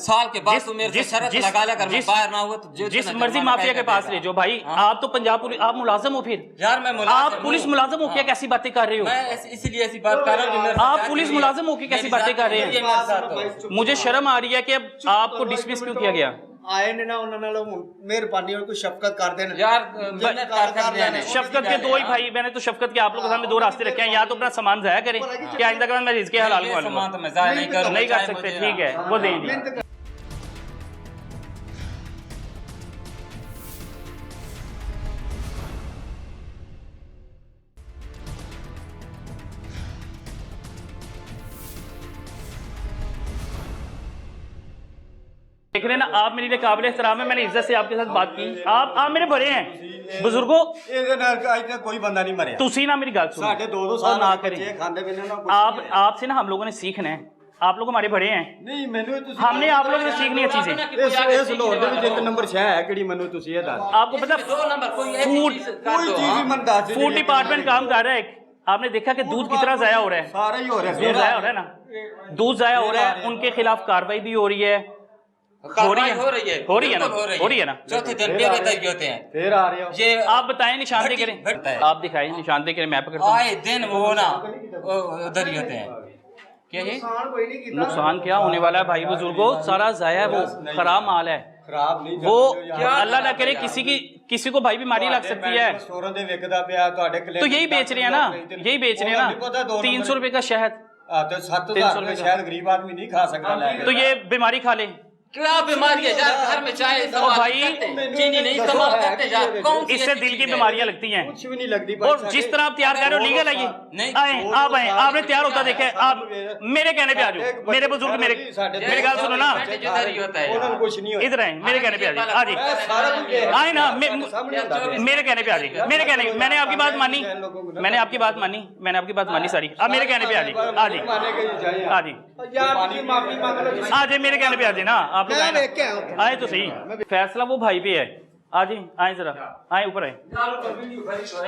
B: साल के बाद, तो मेरे से शरत लगा ले, अगर मैं बाहर ना हुआ तो
A: जिस मर्जी माफिया के पास ले जाओ भाई। आप तो पंजाब पुलिस, आप मुलाजम हो फिर
B: यार मैं
A: आप पुलिस मुलाजम हो क्या कैसी बातें कर रहे हो?
B: मैं इसीलिए ऐसी बात कर रहा हूँ।
A: आप पुलिस मुलाजम हो के कैसी बातें कर रहे हैं? मुझे शर्म आ रही है कि अब आपको डिसमिस क्यों किया गया?
C: ਆਏ ਨੇ ਨਾ ਉਹਨਾਂ ਨਾਲ ਮਿਹਰਬਾਨੀ और कोई शफकत कर देना
B: यार मेहनत कर देने
A: शफकत के दो ही भाई, मैंने तो शफकत के आप लोगों के सामने दो रास्ते रखे हैं। या तो अपना सामान जाया करें कि आइंदा के बाद मैं रिज़्क़ हलाल
B: ये सामान तो मैं जाया नहीं करूँ,
A: नहीं कर सकते, ठीक है वो दे दिए। देख रहे ना आप मेरे लिए काबिल एहतराम है, मैंने इज्जत से आपके साथ बात की। आप मेरे बड़े हैं बुजुर्गो,
C: ਇਹਦੇ ਨਾਲ ਅੱਜ ਤੱਕ ਕੋਈ ਬੰਦਾ ਨਹੀਂ ਮਰਿਆ।
A: तुसी ना मेरी गल सुनो,
C: ਸਾਡੇ 2-2
A: और
C: ਸਾਲ
A: ना
C: ਹੋ
A: करें।
C: गए खांदे पीने ना कुछ
A: आप आपसे ना हम लोगों ने सीखना है, आप लोग हमारे बड़े हैं,
C: ਨਹੀਂ ਮੈਨੂੰ ਤੁਸੀਂ
A: हमने आप लोगों से सीखनी है चीजें।
C: ਇਸ ਲਾਹੌਰ ਦੇ ਵਿੱਚ ਇੱਕ ਨੰਬਰ ਸ਼ਹਿਰ ਹੈ ਕਿਹੜੀ ਮੈਨੂੰ ਤੁਸੀਂ ਇਹ ਦੱਸ
A: आपको पता
B: दो नंबर कोई
A: फूड
C: ਕੋਈ ਚੀਜ਼ ਵੀ ਮੈਨੂੰ ਦੱਸ ਦਿਓ।
A: फूड डिपार्टमेंट काम कर रहा है। आपने देखा कि दूध कितना जाया हो रहा है?
C: ਸਾਰਾ ਹੀ ਹੋ ਰਿਹਾ
A: दूध जाया हो रहा है ना, दूध जाया हो रहा है, उनके खिलाफ कार्रवाई भी हो रही है।
B: हो रही है
A: हो रही है ना, हो रही है ना।
B: चौथे दिन पेरे तक होते हैं
C: ਫੇਰ आ रहे हो
B: ये।
A: आप बताएं निशानदेही करें,
B: घटता है।
A: आप दिखाएं निशानदेही करें, मैं पकड़ता हूं।
B: आए दिन वो ना उधर ही होते हैं। क्या ये
C: नुकसान कोई नहीं किया
A: नुकसान क्या होने वाला है भाई बुजुर्गो, सारा जाया है, वो खराब माल है
C: खराब नहीं
A: वो।
C: क्या
A: अल्लाह ना करे किसी को भाई बीमारी लग सकती है,
C: ਸਟੋਰਾਂ ਦੇ ਵਿਕਦਾ ਪਿਆ ਤੁਹਾਡੇ ਕਲੇ
A: तो यही बेच रहे हैं ना, यही बेच रहे हैं ना। 300 रुपए का शहद,
C: ਤੇ 7000 ਰੁਪਏ ਸ਼ਾਇਦ ਗਰੀਬ ਆਦਮੀ ਨਹੀਂ ਖਾ ਸਕਦਾ ਲੈ ਕੇ
A: तो ये बीमारी खा ले।
B: क्या बीमारी है यार? घर में चाय इस्तेमाल
A: भाई,
B: करते हैं, चीनी नहीं इस्तेमाल करते यार। कौन सी
A: इससे
B: ऐसी
A: दिल की
B: चीज़ है?
A: बीमारियां लगती हैं।
C: कुछ भी नहीं लगती
A: और जिस तरह आप तैयार कर रहे हो लीगल है ये।
B: नहीं,
A: आए आप आए, आपने तैयार होता देखे, आप मेरे कहने पे आ जाओ। मेरे बुजुर्ग मेरे गाल सुनो ना,
B: जिधर ही होता है
C: ਉਹਨਾਂ ਨੂੰ ਕੁਝ ਨਹੀਂ ਹੋਇਆ
A: इधर आए मेरे कहने पे आ जाइए, आ जाइए
C: ਸਾਰਾ ਕੁਝ
A: आए ना
C: सामने होता है।
A: मेरे कहने पे आ जाइए, मेरे कहने, मैंने आपकी बात मानी, मैंने आपकी बात मानी, मैंने आपकी बात मानी सारी। अब मेरे कहने पे आ जाइए, आ जाइए,
C: माने के जाए
A: आ जाइए,
C: यार माफी मांग लो
A: आ जाइए मेरे कहने पे आ जाइए ना। आप लोग
C: मैं
A: आए ना।
C: देख के आया हूं।
A: आए तो सही, फैसला वो भाई पे है। आ जाइए, आए जरा, आए ऊपर आए,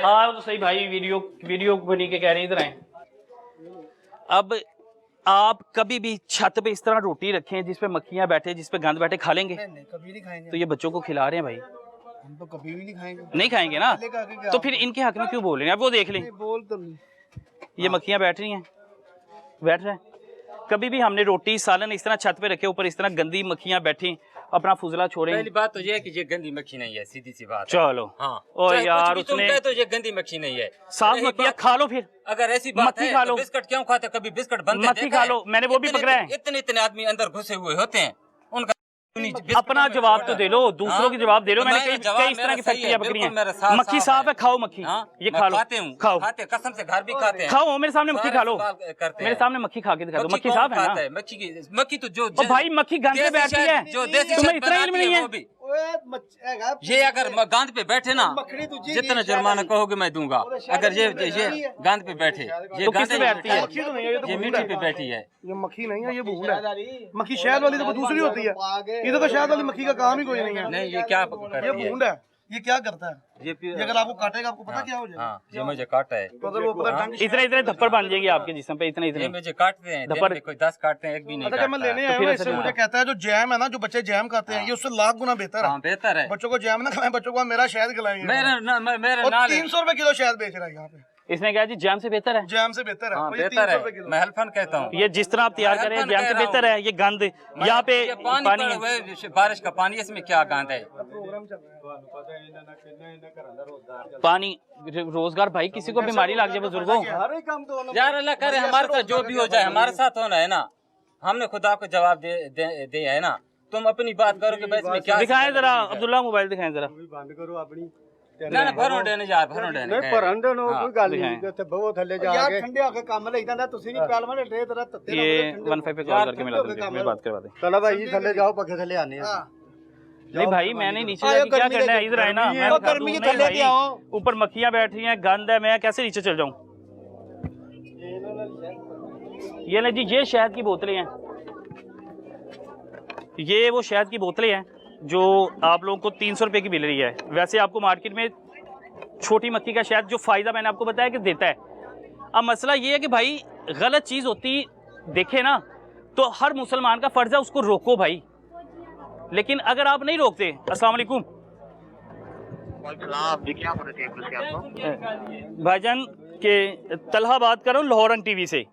A: आओ तो सही भाई, वीडियो बनी के कह रहे हैं, इधर आए। अब आप कभी भी छत पे इस तरह रोटी रखें जिस पे मक्खियां बैठे, जिस पे गंद बैठे, खा लेंगे?
C: नहीं कभी नहीं खाएंगे,
A: तो ये बच्चों को खिला रहे हैं भाई,
C: हम तो कभी भी नहीं खाएंगे।
A: नहीं खाएंगे ना, तो फिर इनके हक में क्यों बोल रहे हैं? अब वो देख लें,
C: बोल तो नहीं।
A: ये मक्खियां बैठ रही हैं, बैठ रहे हैं। कभी भी हमने रोटी सालन इस तरह छत पे रखे, ऊपर इस तरह गंदी मक्खियां बैठी, अपना फुजला छोड़े।
B: पहली बात तो ये है कि ये गंदी मक्खी नहीं है, सीधी सी बात है।
A: चलो
B: हाँ,
A: ओ
B: चाहे
A: यार
B: कुछ भी तुम
A: उसने
B: कहे तो ये गंदी मक्खी नहीं है।
A: साफ
B: रही
A: मक्खियां
B: बात-
A: खा लो फिर,
B: अगर ऐसी बात
A: मक्खी
B: है
A: खा
B: तो
A: लो।
B: बिस्किट क्यों खाते? कभी बिस्किट बनते
A: मक्खी खा लो, मैंने वो भी पकड़ा है।
B: इतने आदमी अंदर घुसे हुए होते हैं, उनका
A: अपना जवाब तो दे लो, दूसरों की जवाब दे लो। मैंने कई
B: जवाब
A: इस तरह की
B: मेरा सही है,
A: फैक्ट्रियां पकड़ी
B: बिल्कुल मेरा
A: हैं,
B: साफ
A: मक्खी
B: साफ
A: साफ है,
B: है।
A: खाओ मक्खी,
B: हाँ,
A: ये
B: मैं
A: खा लो,
B: खाते हूँ,
A: खाओ
B: खाते कसम से घर भी खाते हैं,
A: खाओ, मेरे सामने मक्खी खा लो,
B: सारे करते
A: मेरे
B: हैं।
A: सामने मक्खी खा के दिखा दो। मक्खी
B: कौन
A: साफ है
B: खाता
A: ना?
B: मक्खी तो जो
A: ओ भाई मक्खी गंद पे
B: देसी
A: बैठती
B: शहद-
A: है,
B: जो देसी
A: तुम्हें
B: शहद
A: इतना इल्म
B: बनाती
A: नहीं
B: है
A: है?
B: वो भी।
C: ओए हैगा
B: ये अगर गांध पे बैठे ना,
C: मक्खी दूजी
B: जितना
C: की
B: जुर्माना
C: शहद
B: कहोगे मैं दूंगा। अगर ये गांध पे बैठे, ये
A: तो
B: गांध
A: किस पे
B: पे
A: बैठती है?
C: मक्खी तो नहीं है, ये तो
B: ये
C: भूंड
B: मिट्टी
C: है।
B: पे बैठी है।
D: ये मक्खी नहीं है, ये भूंड है। मक्खी शहद वाली तो दूसरी होती है, इधर तो शहद वाली मक्खी का काम ही कोई नहीं है।
B: नहीं ये क्या
D: ये
B: करती है?
D: भूंड है।
C: ये क्या करता है?
B: ये
C: ये अगर आपको काटेगा आपको पता क्या हो जाएगा?
B: हाँ, ये मुझे काटा है।
C: तो अगर वो पता ढंग से
A: इतने इतने थप्पड़ बन जाएंगे आपके जिस्म पे, इतने
B: ये
A: इतने
B: मुझे काटते हैं, दिन में कोई 10 काटते हैं, एक भी नहीं
C: अच्छा, जब मैं
B: काटता
C: लेने
B: है।
C: आया हूँ इससे मुझे कहता है जो जैम है ना, जो बच्चे जैम खाते हैं ये उससे लाख गुना बेहतर है।
B: हाँ, बेहतर है।
C: बच्चों को जैम ना खिलाएं, बच्चों को मेरा शहद खिलाएंगे।
B: मेरे
C: और
B: नाल
C: 300 रुपए किलो शहद बेच रहा है यहाँ पे।
A: इसने कहा जी जैम से बेहतर है।
C: जैम से बेहतर है।
B: हाँ,
C: और ये
B: बेहतर
C: 300 रुपए
B: है।
C: किलो।
B: मैं हल्फन कहता हूँ।
A: ये जिस तरह आप तैयार करें जैम से बेहतर है। ये गंद यहाँ पे
B: ये
A: पानी
B: पड़ा हुआ है, बारिश का पानी, इसमें क्या गंद है?
A: पानी रोजगार भाई, किसी को बीमारी लग जाए बुजुर्गों।
B: यार अल्लाह करे हमारे साथ जो भी हो जाए, हमारे साथ होना है ना। हमने खुदा को जवाब दे है ना। तुम अपनी बात करो कि भाई इसमें क्या
A: दिखाएं जरा अब्दुल्ला, मोबाइल दिखाएं जरा।
E: बंद करो अपनी
B: ना भरो देने यार, भरो देने
E: नहीं भरन देनो कोई गल नहीं ते बहुत थल्ले जा
C: यार
E: के
C: ठंडे होके काम ले जांदा तुसी नहीं पहलवान डे तेरा तत्ते ना
A: ये
C: ठंडे
A: 15 पे कॉल करके मिला देंगे, मेरी बात करवा दें।
E: चलो भाई थल्ले जाओ पखे थल्ले आने हैं।
C: हां
A: नहीं भाई मैंने नीचे
C: आयो,
A: जाके क्या
C: गर्मी
A: करना है,
C: लगी
A: इधर आए ना।
C: गर्मी
A: मैं
C: है,
A: दिखा
C: गर्मी
A: दूं,
C: के
A: नहीं
C: थल्ले
A: भाई,
C: के आओ।
A: ऊपर मक्खियां बैठ रही हैं, गंद है, मैं कैसे नीचे चल जाऊं। ये ले जी, ये शहद की बोतलें हैं, ये वो शहद की बोतलें हैं जो आप लोगों को 300 रुपए की मिल रही है। वैसे आपको मार्केट में छोटी मक्खी का शहद जो फायदा मैंने आपको बताया कि देता है। अब मसला ये है कि भाई गलत चीज होती देखे ना तो हर मुसलमान का फर्ज है उसको रोको भाई, लेकिन अगर आप नहीं रोकते। अस्सलाम वालेकुम भाईजान के तलहा बात कर रहा हूँ लाहौर रंग टीवी से।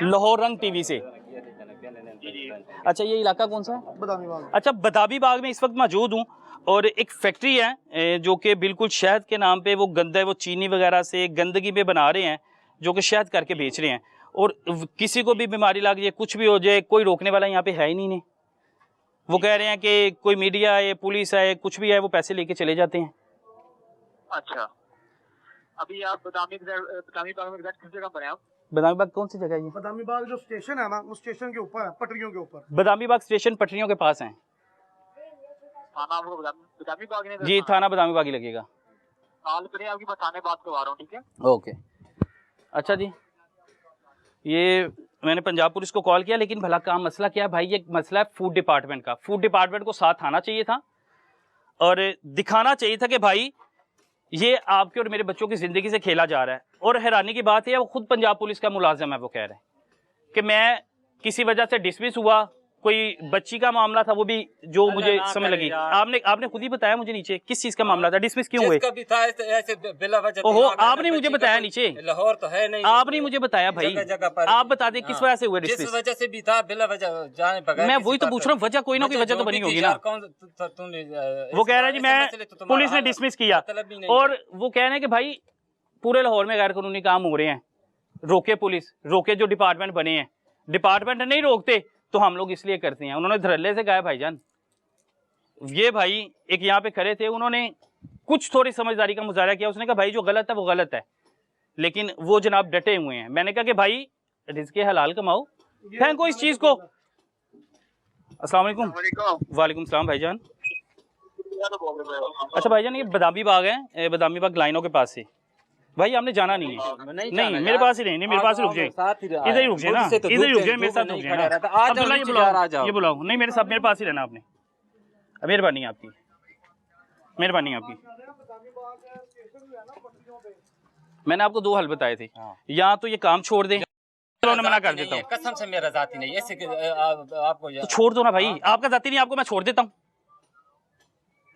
A: लाहौर रंग टीवी से। अच्छा ये इलाका कौन सा है?
C: बदामी बाग।
A: अच्छा बदामी बाग में इस वक्त मौजूद हूँ और एक फैक्ट्री है जो कि बिल्कुल शहद के नाम पे वो गंदा, वो चीनी वगैरह से गंदगी पे बना रहे हैं जो कि शहद करके बेच रहे हैं। और किसी को भी बीमारी लग जाए, कुछ भी हो जाए, कोई रोकने वाला यहाँ पे है ही नहीं ने। वो कह रहे हैं कि कोई मीडिया आए, पुलिस आए, कुछ भी आए, वो पैसे लेके चले जाते हैं।
F: अच्छा, अभी आप बदामी बाग में एग्जैक्ट किस जगह पर हैं आप?
A: बदामी बाग कौन सी जगह है ये?
C: बदामी बाग जो स्टेशन है ना, उस स्टेशन के ऊपर है, पटरियों के ऊपर।
A: बदामी बाग स्टेशन पटरियों के पास है
F: थाना आपको बदामी बाग नहीं
A: जी, थाना बदामी बाग ही लगेगा।
F: कॉल करें, आपकी बताने बात करवा रहा हूँ, ठीक है?
A: ओके अच्छा जी, ये मैंने पंजाब पुलिस को कॉल किया, लेकिन भला काम मसला क्या है भाई? ये मसला है फूड डिपार्टमेंट का। फूड डिपार्टमेंट को साथ आना चाहिए था और दिखाना चाहिए था कि भाई ये आपके और मेरे बच्चों की ज़िंदगी से खेला जा रहा है। और हैरानी की बात है वो खुद पंजाब पुलिस का मुलाजिम है, वो कह रहे हैं कि मैं किसी वजह से डिसमिस हुआ, कोई बच्ची का मामला था, वो भी जो मुझे समझ लगी। आपने खुद ही बताया मुझे नीचे किस चीज़ का मामला था, डिसमिस क्यों हुए?
B: जिसका भी था ऐसे बिला वजह
A: ओहो, आपने मुझे बताया नीचे।
B: लाहौर तो है नहीं,
A: आपने मुझे बताया भाई,
B: जगह पर
A: आप बता दें किस वजह से हुए
B: जिस
A: डिसमिस।
B: वजह से भी था बिला वजह जाने बगैर।
A: मैं वही तो पूछ रहा हूँ, वजह कोई ना कोई वजह तो बनी होगी ना। वो कह रहा है जी मैं पुलिस ने डिसमिस किया, और वो कह रहे हैं कि भाई पूरे लाहौर में गैर कानूनी काम हो रहे हैं, रोके पुलिस, रोके जो डिपार्टमेंट बने हैं, डिपार्टमेंट नहीं रोकते तो हम लोग इसलिए करते हैं। उन्होंने धरल्ले से कहा भाईजान, ये भाई एक यहाँ पे खड़े थे, उन्होंने कुछ थोड़ी समझदारी का मुजाहरा किया। उसने कहा भाई जो गलत है वो गलत है, लेकिन वो जनाब डटे हुए हैं। मैंने कहा कि भाई रिज़्क़े हलाल कमाओ, फेंको इस चीज़ को। अस्सलाम वालेकुम। वालेकुम सलाम भाईजान। अच्छा भाईजान ये बदामी बाग है, बदामी बाग लाइनों के पास से। भाई आपने जाना नहीं है। नहीं मेरे पास ही नहीं, मेरे पास ही रुक जाए, इधर ही रुक जाए ना, इधर ही रुक जाए, मेरे साथ रुक जाए ना। अब्दुल्ला ये बुलाओ, नहीं मेरे साथ, मेरे पास ही रहना आपने। मेहरबानी आपकी, मेहरबानी आपकी। मैंने आपको दो हल बताए थे, या तो ये काम छोड़ दें, उन्होंने मना कर देता हूँ।
B: कसम से मेरा जाती नहीं ऐसे आपको
A: तो छोड़ दो ना भाई, आपका जाती नहीं, आपको मैं छोड़ देता हूँ।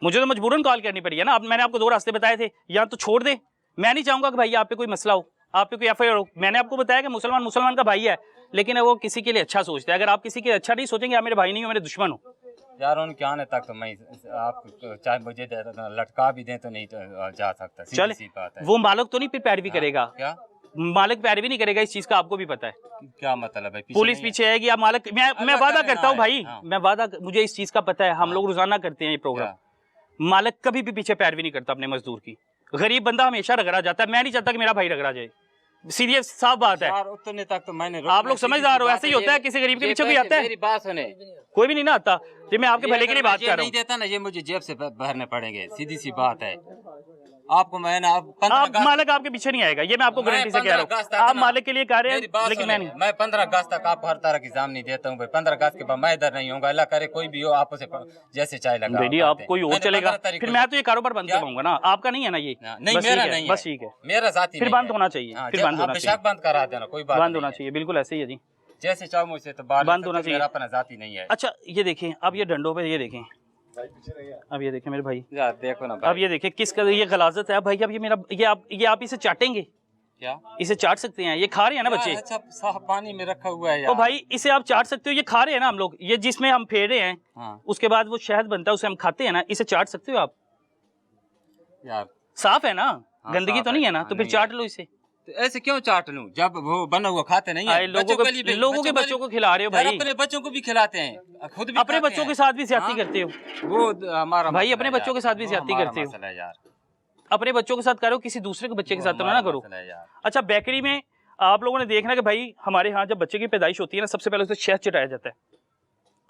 A: मुझे तो मजबूरन कॉल करनी पड़ी है ना। अब मैंने आपको दो रास्ते बताए थे, या तो छोड़ दे। मैं नहीं चाहूंगा कि भाई आप पे कोई मसला हो, आप पे कोई एफआईआर हो। मैंने आपको बताया कि मुसलमान का भाई है, लेकिन वो किसी के लिए अच्छा सोचता है। अगर आप किसी के लिए अच्छा नहीं सोचेंगे, आप मेरे भाई नहीं हो, मेरे दुश्मन हो।
B: यार उनके आने तक तो मैं आप चाहे मुझे लटका भी दें तो नहीं तो जा सकता।
A: चल वो मालिक तो नहीं फिर पैरवी करेगा?
B: क्या
A: मालिक पैरवी नहीं करेगा? इस चीज का आपको भी पता है।
B: क्या मतलब है?
A: पुलिस पीछे आएगी, आप मालिक, मैं वादा करता हूँ भाई, मैं वादा, मुझे इस चीज का पता है। हम लोग रोजाना करते हैं ये प्रोग्राम। मालिक कभी भी पीछे पैरवी नहीं करता अपने मजदूर की। गरीब बंदा हमेशा रगड़ा जाता है। मैं नहीं चाहता कि मेरा भाई रगड़ा जाए, सीरियस साफ बात है।
B: यार उतने तक तो मैंने,
A: आप लोग समझदार हो, ऐसे ही होता है, किसी गरीब के पीछे कोई आता है?
B: मेरी बात सुने,
A: कोई भी नहीं ना आता। जी मैं आपके भले के लिए बात कर रहा
B: नहीं देता ना, ये मुझे जेब से भरने पड़ेंगे, सीधी सी बात है। आपको मैं ना
A: आप मालिक आपके पीछे नहीं आएगा, ये मैं आपको गारंटी से कह रहा हूँ। आप मालिक के लिए कह रहे हैं, लेकिन मैं नहीं।
B: मैं 15 अगस्त तक आपको हर तरह की जामनी देता हूँ भाई। 15 अगस्त के बाद मैं इधर नहीं हूँगा, अल्लाह करे कोई भी हो आप उसे जैसे चाय लगा
A: बेटी आप कोई और चलेगा, फिर मैं तो ये कारोबार बंद करवाऊंगा ना, आपका नहीं है ना ये?
B: नहीं मेरा नहीं है,
A: बस ठीक है,
B: मेरा साथी
A: फिर बंद होना चाहिए, फिर बंद होना चाहिए,
B: बंद करा देना, कोई बात
A: बंद होना चाहिए, बिल्कुल ऐसे ही है जी,
B: जैसे चाहो मुझसे तो बात
A: बंद होना चाहिए,
B: मेरा अपना जाती नहीं है।
A: अच्छा ये देखें, अब ये डंडों पे ये देखें, अब ये देखें मेरे भाई,
B: यार देखो ना
A: अब ये देखें किस कदर ये गलाजत है भाई। अब ये मेरा ये आप इसे चाटेंगे
B: क्या?
A: इसे चाट सकते हैं, ये खा रहे हैं ना बच्चे।
B: अच्छा साफ पानी में रखा हुआ है यार।
A: ओ भाई इसे आप चाट सकते हो, ये खा रहे हैं ना हम लोग, ये जिसमें हम फेर रहे हैं,
B: हाँ।
A: उसके बाद वो शहद बनता है उसे हम खाते हैं ना, इसे चाट सकते हो आप?
B: यार
A: साफ है ना,
B: हाँ,
A: गंदगी
B: साफ
A: तो
B: है,
A: नहीं है ना,
B: हाँ,
A: तो फिर
B: नहीं
A: चाट
B: है।
A: लो इसे।
B: तो ऐसे क्यों चाट लूं जब वो बना हुआ खाते नहीं है?
A: लोगों के बच्चों को खिला रहे हो भाई,
B: अपने बच्चों को भी खिलाते हैं, खुद भी
A: अपने बच्चों के साथ भी ज्यादती करते हो
B: वो हमारा
A: भाई, अपने बच्चों के साथ भी ज्यादती करते हो
B: यार।
A: अपने बच्चों के साथ करो, किसी दूसरे के बच्चे के साथ तो ना करो। अच्छा बेकरी में आप लोगों ने देखना कि भाई हमारे यहाँ जब बच्चे की पैदाइश होती है ना, सबसे पहले उसे शहद चटाया जाता है,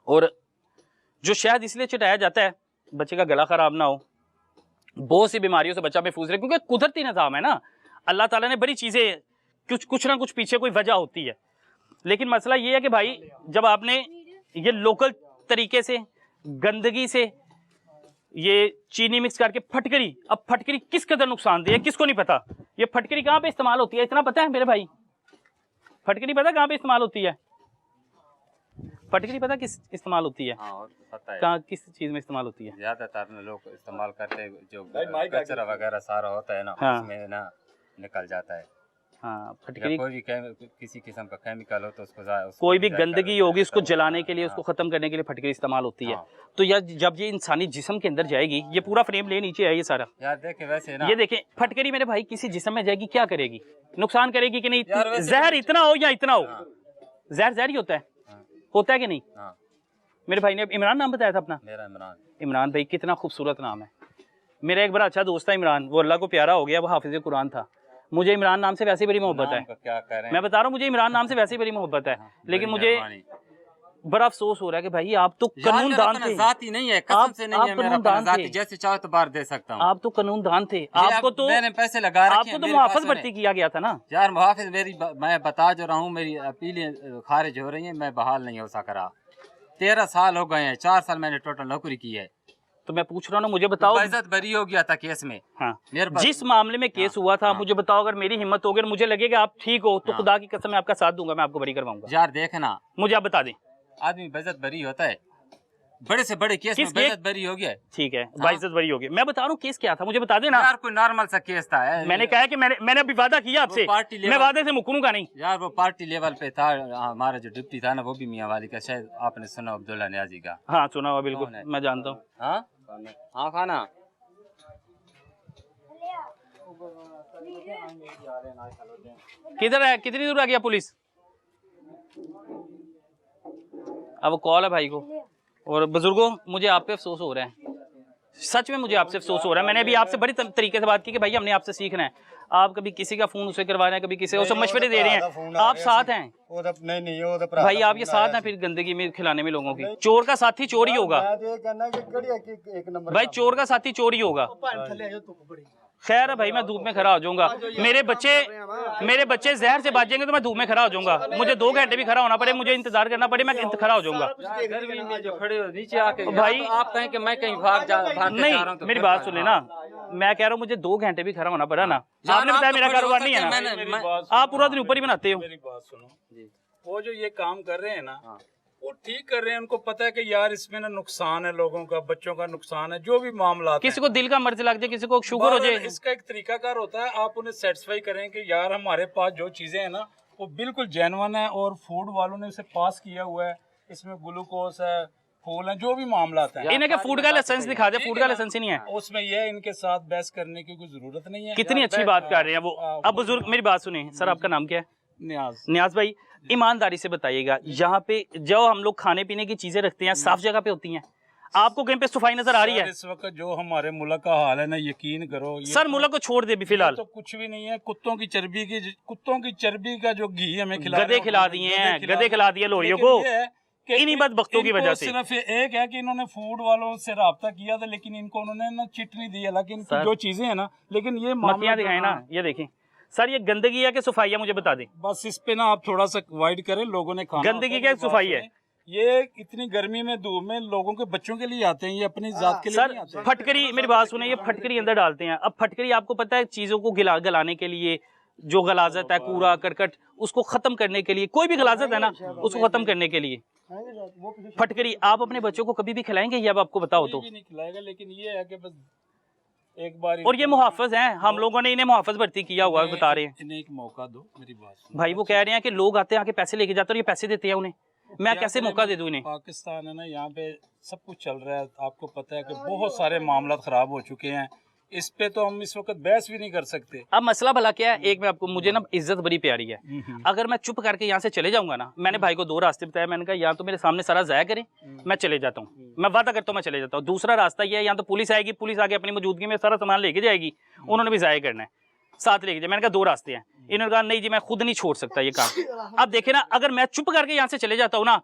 A: और जो शहद इसलिए चटाया जाता है बच्चे का गला खराब ना हो, बहुत सी बीमारियों से बच्चा महफूज रहे, क्योंकि कुदरती निज़ाम है ना, अल्लाह ताला ने बड़ी चीज़ें कुछ ना कुछ पीछे कोई वजह होती है। लेकिन मसला ये है कि भाई जब आपने ये लोकल तरीके से गंदगी से ये चीनी मिक्स करके फटकरी, अब फटकरी किस कदर नुकसानदेह है किसको नहीं पता, ये फटकरी कहाँ पे इस्तेमाल होती है इतना पता है मेरे भाई? फटकरी पता कहाँ पे इस्तेमाल होती है? फटकरी पता किस इस्तेमाल होती है?
B: हाँ, पता है।
A: कहाँ किस चीज में इस्तेमाल होती है?
B: ज्यादातर लोग इस्तेमाल करते हैं जो कचरा वगैरह सारा होता है ना,
A: हाँ।
B: उसमें ना निकल जाता है।
A: हाँ फटकरी,
B: कोई भी किसी किस्म का केमिकल हो तो उसको
A: कोई भी गंदगी होगी उसको जलाने के लिए, उसको खत्म करने के लिए फटकरी इस्तेमाल होती है। तो यार जब ये इंसानी जिस्म के अंदर जाएगी, ये पूरा फ्रेम ले नीचे है ये सारा,
B: यार देखे वैसे ना,
A: ये देखें फटकरी मेरे भाई किसी जिस्म में जाएगी क्या करेगी, नुकसान करेगी कि नहीं? जहर इतना हो या इतना हो, जहर ही होता है कि नहीं? मेरे भाई ने इमरान नाम बताया था अपना,
B: मेरा
A: इमरान भाई कितना खूबसूरत नाम है। मेरा एक बड़ा अच्छा दोस्त था इमरान, वो अल्लाह को प्यारा हो गया, वो हाफिज कुरान था। मुझे इमरान नाम से वैसे बड़ी मोहब्बत है,
B: क्या करें?
A: मैं बता रहा हूँ मुझे इमरान नाम से वैसे बड़ी मोहब्बत है, लेकिन मुझे बड़ा अफसोस हो रहा है कि भाई आप तो कानून दान थे,
B: जाती नहीं है, कसम से नहीं है, मेरा अपना जाती, जैसे चाहो तो बार दे सकता हूँ।
A: आप तो कानून दान थे, आपको तो
B: मैंने पैसे लगा रखे हैं,
A: आपको तो मुहाफिज भर्ती किया गया था ना
B: यार। मुहाफिज मैं बता जो रहा हूँ, मेरी अपीलें खारिज हो रही हैं, मैं बहाल नहीं हो सक रहा। 13 साल हो गए हैं, 4 साल मैंने टोटल नौकरी की है।
A: तो मैं पूछ रहा हूँ ना, मुझे बताओ,
B: इज्जत बरी हो गया था केस में।
A: हाँ
B: मेरे पास
A: जिस मामले में केस हुआ था, मुझे बताओ, अगर मेरी हिम्मत होगी और मुझे लगेगा आप ठीक हो तो खुदा की कसम मैं आपका साथ दूंगा, मैं आपको बरी करवाऊंगा।
B: यार देखना,
A: मुझे आप बता दें,
B: आदमी बेइज्जत बरी होता है, बड़े से बड़े केस में बेइज्जत बरी हो गया।
A: ठीक है बाइज्जत बरी हो गई, मैं बता रहा हूँ केस क्या था मुझे बता देना।
B: यार कोई नॉर्मल सा केस था।
A: मैंने कहा कि मैंने अभी वादा किया आपसे, मैं वादे से मुकरूंगा नहीं।
B: यार वो पार्टी लेवल पे था, हमारा जो डिप्टी था ना वो भी मियां वाली का, शायद आपने सुना अब्दुल्ला न्याजी का।
A: हाँ सुना हुआ, बिल्कुल मैं जानता हूँ।
B: हाँ खाना
A: किधर है, कितनी दूर आ गया पुलिस? अब वो कॉल है भाई को। और बुजुर्गों मुझे आप पे अफसोस हो रहा है, सच में मुझे आपसे अफसोस हो रहा है। मैंने अभी आपसे बड़ी तरीके से बात की कि भाई हमने आपसे सीखना है, आप कभी किसी का फोन उसे करवा रहे हैं, कभी किसी को सब मशवरे दे रहे हैं, आप साथ हैं भाई, आप ये साथ हैं फिर गंदगी में खिलाने में लोगों की। चोर का साथी चोर ही होगा भाई, चोर का साथी चोर ही होगा। खैर है भाई, मैं धूप में खड़ा हो जाऊंगा, मेरे बच्चे जहर से बचेंगे तो मैं धूप में खड़ा हो जाऊंगा, मुझे 2 घंटे भी खड़ा होना पड़े, मुझे इंतजार करना पड़े, मैं खड़ा हो जाऊंगा
B: नीचे आके
A: भाई।
B: तो आप कहें कि मैं कहीं भाग जा
A: नहीं मेरी बात सुन लेना, मैं कह रहा हूँ मुझे 2 घंटे भी खड़ा होना पड़ा ना। आपने बताया मेरा कारोबार नहीं है ना, आप पूरा दिन ऊपर ही बनाते हो।
G: मेरी बात सुनो, वो जो ये काम कर रहे हैं ना वो ठीक कर रहे हैं, उनको पता है कि यार इसमें ना नुकसान है, लोगों का, बच्चों का नुकसान है, जो भी मामला,
A: किसी को दिल का मर्ज लग जाए, किसी को शुगर हो जाए,
G: इसका एक तरीकाकार होता है, आप उन्हें सेटिस्फाई करें कि यार हमारे पास जो चीजें हैं ना वो बिल्कुल जेन्युइन है और फूड वालों ने उसे पास किया हुआ है, इसमें ग्लूकोज है, फूल है, जो भी मामला है,
A: इन्हें फूड का लाइसेंस दिखा दे, फूड का लाइसेंस ही नहीं है
G: उसमें यह इनके साथ बहस करने की कोई जरूरत नहीं है।
A: कितनी अच्छी बात कर रहे हैं वो। अब बुजुर्ग मेरी बात सुनिए, सर आपका नाम क्या है? न्याज भाई, ईमानदारी से बताइएगा, यहाँ पे जो हम लोग खाने पीने की चीजें रखते हैं साफ जगह पे होती हैं? आपको कहीं पे सफाई नजर आ रही है?
G: इस वक्त जो हमारे मुल्क का हाल है ना, यकीन करो
A: सर मुल्क को छोड़ दे भी फिलहाल,
G: तो कुछ भी नहीं है। कुत्तों की चर्बी का जो घी हमें खिला,
A: गधे खिला दिए हैं, गधे खिला दिए लोरियों को।
G: कि
A: इन्हीं बदबख्तों की
G: इनको
A: वजह से।
G: सिर्फ एक है कि इन्होंने फूड वालों से रब्ता किया था, लेकिन इनको उन्होंने ना चिट नहीं दी, हालांकि इनकी
A: सर,
G: जो चीजें हैं ना, लेकिन ये
A: मक्खियां दिखाएं ना, ये देखें सर, ये गंदगी है कि सफाई है, मुझे बता दें।
G: बस इस पे ना आप थोड़ा सा वाइड करें, लोगों ने खाना
A: गंदगी
G: होता
A: क्या
G: है, मेरी
A: सफाई
G: बात
A: है?
G: सुनें। ये इतनी गर्मी में धूप में लोगों के बच्चों के लिए आते हैं, ये अपनी जात के लिए
A: सर
G: नहीं आते हैं।
A: फटकरी, मेरी बात सुने, ये फटकरी अंदर डालते हैं। अब फटकरी आपको पता है चीजों को गलाने के लिए, जो गलाजत है, कूड़ा करकट, उसको खत्म करने के लिए, कोई भी गलाजत है ना, उसको खत्म करने के लिए फटकरी आप अपने बच्चों को कभी भी खिलाएंगे, ये अब आपको बताओ तो।
G: कोई भी नहीं खिलाएगा, लेकिन ये है कि बस एक बार
A: और ये मुहाफिज हैं, हम लोगों ने इन्हें मुहाफिज भर्ती किया हुआ है, बता रहे हैं
G: इन्हें एक मौका दो, मेरी बात सुनो।
A: भाई। वो कह रहे हैं कि लोग आते हैं, आके पैसे लेके जाते हैं और ये पैसे देते हैं उन्हें, मैं
G: क्या
A: कैसे
G: करें,
A: मौका दे दूं इन्हें?
G: पाकिस्तान है ना, यहाँ पे सब कुछ चल रहा है, आपको पता है कि बहुत सारे मामला खराब हो चुके हैं, इस पे तो हम इस वक्त बहस भी नहीं कर सकते।
A: अब मसला भला क्या है, एक मैं आपको, मुझे ना इज्जत बड़ी प्यारी है, अगर मैं चुप करके यहाँ से चले जाऊंगा ना, मैंने भाई को 2 रास्ते बताया, मैंने कहा या तो मेरे सामने सारा जाया करें, मैं चले जाता हूँ, मैं वादा करता हूँ मैं चले जाता हूँ। दूसरा रास्ता ये है, या तो पुलिस आएगी, पुलिस आके अपनी मौजूदगी में सारा सामान लेके जाएगी, उन्होंने भी जाया करना है, साथ लेके जाए। मैंने कहा 2 रास्ते हैं, इन्होंने कहा नहीं जी मैं खुद नहीं छोड़ सकता ये काम। अब देखे ना, अगर मैं चुप करके यहाँ से चले जाता हूँ ना,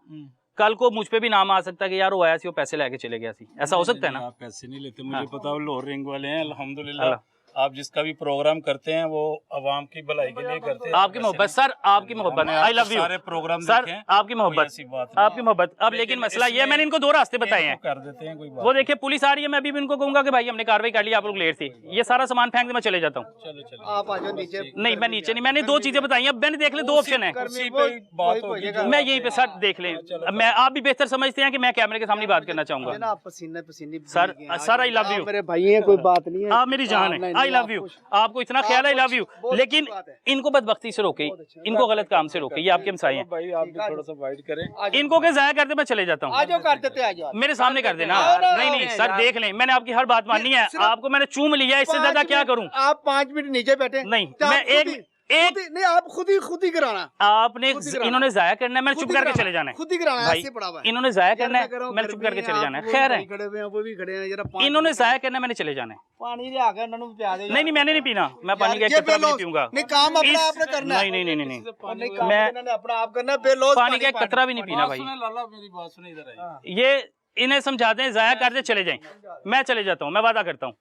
A: कल को मुझ पे भी नाम आ सकता है कि यार वो आया सी, वो पैसे लेके चले गया सी, ऐसा हो सकता है ना?
G: आप पैसे नहीं लेते, मुझे पता है, लोअर रिंग वाले हैं अल्हम्दुलिल्लाह। आप जिसका भी प्रोग्राम करते हैं वो अवाम की भलाई के लिए करते हैं।
A: आपकी मोहब्बत सर, आपकी मोहब्बत है, आई लव यू
G: सारे प्रोग्राम
A: सर,
G: देखें,
A: आपकी मोहब्बत,
G: कोई ऐसी बात नहीं।
A: आपकी मोहब्बत। अब लेकिन मसला ये है, मैंने इनको 2 रास्ते बताए हैं,
G: कर देते हैं, कोई बात
A: वो देखिए पुलिस आ रही है, मैं अभी भी इनको कहूंगा कि भाई हमने कार्रवाई कर ली, आप लोग लेट थे, ये सारा सामान फेंक दे, मैं चले जाता हूँ।
G: चलो चलो,
C: आप आ जाओ नीचे।
A: नहीं मैं नीचे नहीं, मैंने 2 चीजें बताई हैं, अब मैंने देख ले 2 ऑप्शन है,
G: उसी पे ही बात होगी।
A: मैं यहीं पे सर देख लें। अब मैं, आप भी बेहतर समझते हैं कि मैं कैमरे के सामने बात करना चाहूंगा।
C: ना आप पसीने पसीने
A: sir sir I love you,
C: मेरे भाई हैं, कोई बात नहीं है।
A: आप मेरी जान है, आई लव यू, आपको इतना ख्याल है, आई लव यू, लेकिन इनको बदबख्ती से रोके, इनको गलत काम से रोके, ये आपके हमसाए हैं,
G: भाई आप भी थोड़ा सा वाइड करें।
A: इनको के जाया करते मैं चले जाता हूँ,
C: आ जाओ कर देते, आ जाओ
A: मेरे सामने कर देना। नहीं नहीं सर देख लें, मैंने आपकी हर बात माननी है, आपको मैंने चूम लिया, इससे ज्यादा क्या करूं?
C: आप 5 मिनट नीचे बैठे।
A: नहीं,
C: तो आप
A: मैं
C: खुद
A: एक-
C: ही- खुद ही- नहीं आप खुद ही कराना,
A: आपने,
C: खुद ही कराना।
A: इन्होंने जाया करना है, मैंने
C: खुद
A: चुप
C: ही
A: करके
C: कराना,
A: चले जाना है
C: खुद ही कराना है,
A: भाई,
C: ऐसे पड़ा हुआ है।
A: इन्होंने जाया करना
C: यार मैं कह रहा
A: है,
C: हूँ,
A: मैंने चुप
C: गर्मी
A: करके
C: है,
A: चले जाना है,
C: आप
A: खैर है,
C: लोग खड़े हुए हैं, वो भी खड़े हैं, जरा पानी
A: इन्होंने जाया करना है, मैंने चले जाना है।
C: पानी लिया के उन्होंने पिया दे।
A: नहीं नहीं मैंने नहीं पीना, मैं पानी का एक
C: ये
A: कतरा भी नहीं
C: बेलोस-
A: पीऊंगा।
C: नहीं काम अपना
A: इस-
C: आपने करना है।
A: नहीं नहीं नहीं नहीं
C: नहीं
A: नहीं,
C: काम
A: मैं
C: इन्होंने अपना आप करना है, बेलोस
A: पानी का एक कतरा भी नहीं पीना भाई।
G: सुने लाला, मेरी बात सुने इधर आइए।
A: ये इन्हें समझा दें, जाया कर दे, चले जाएं, मैं चले जाता हूँ, मैं वादा करता हूँ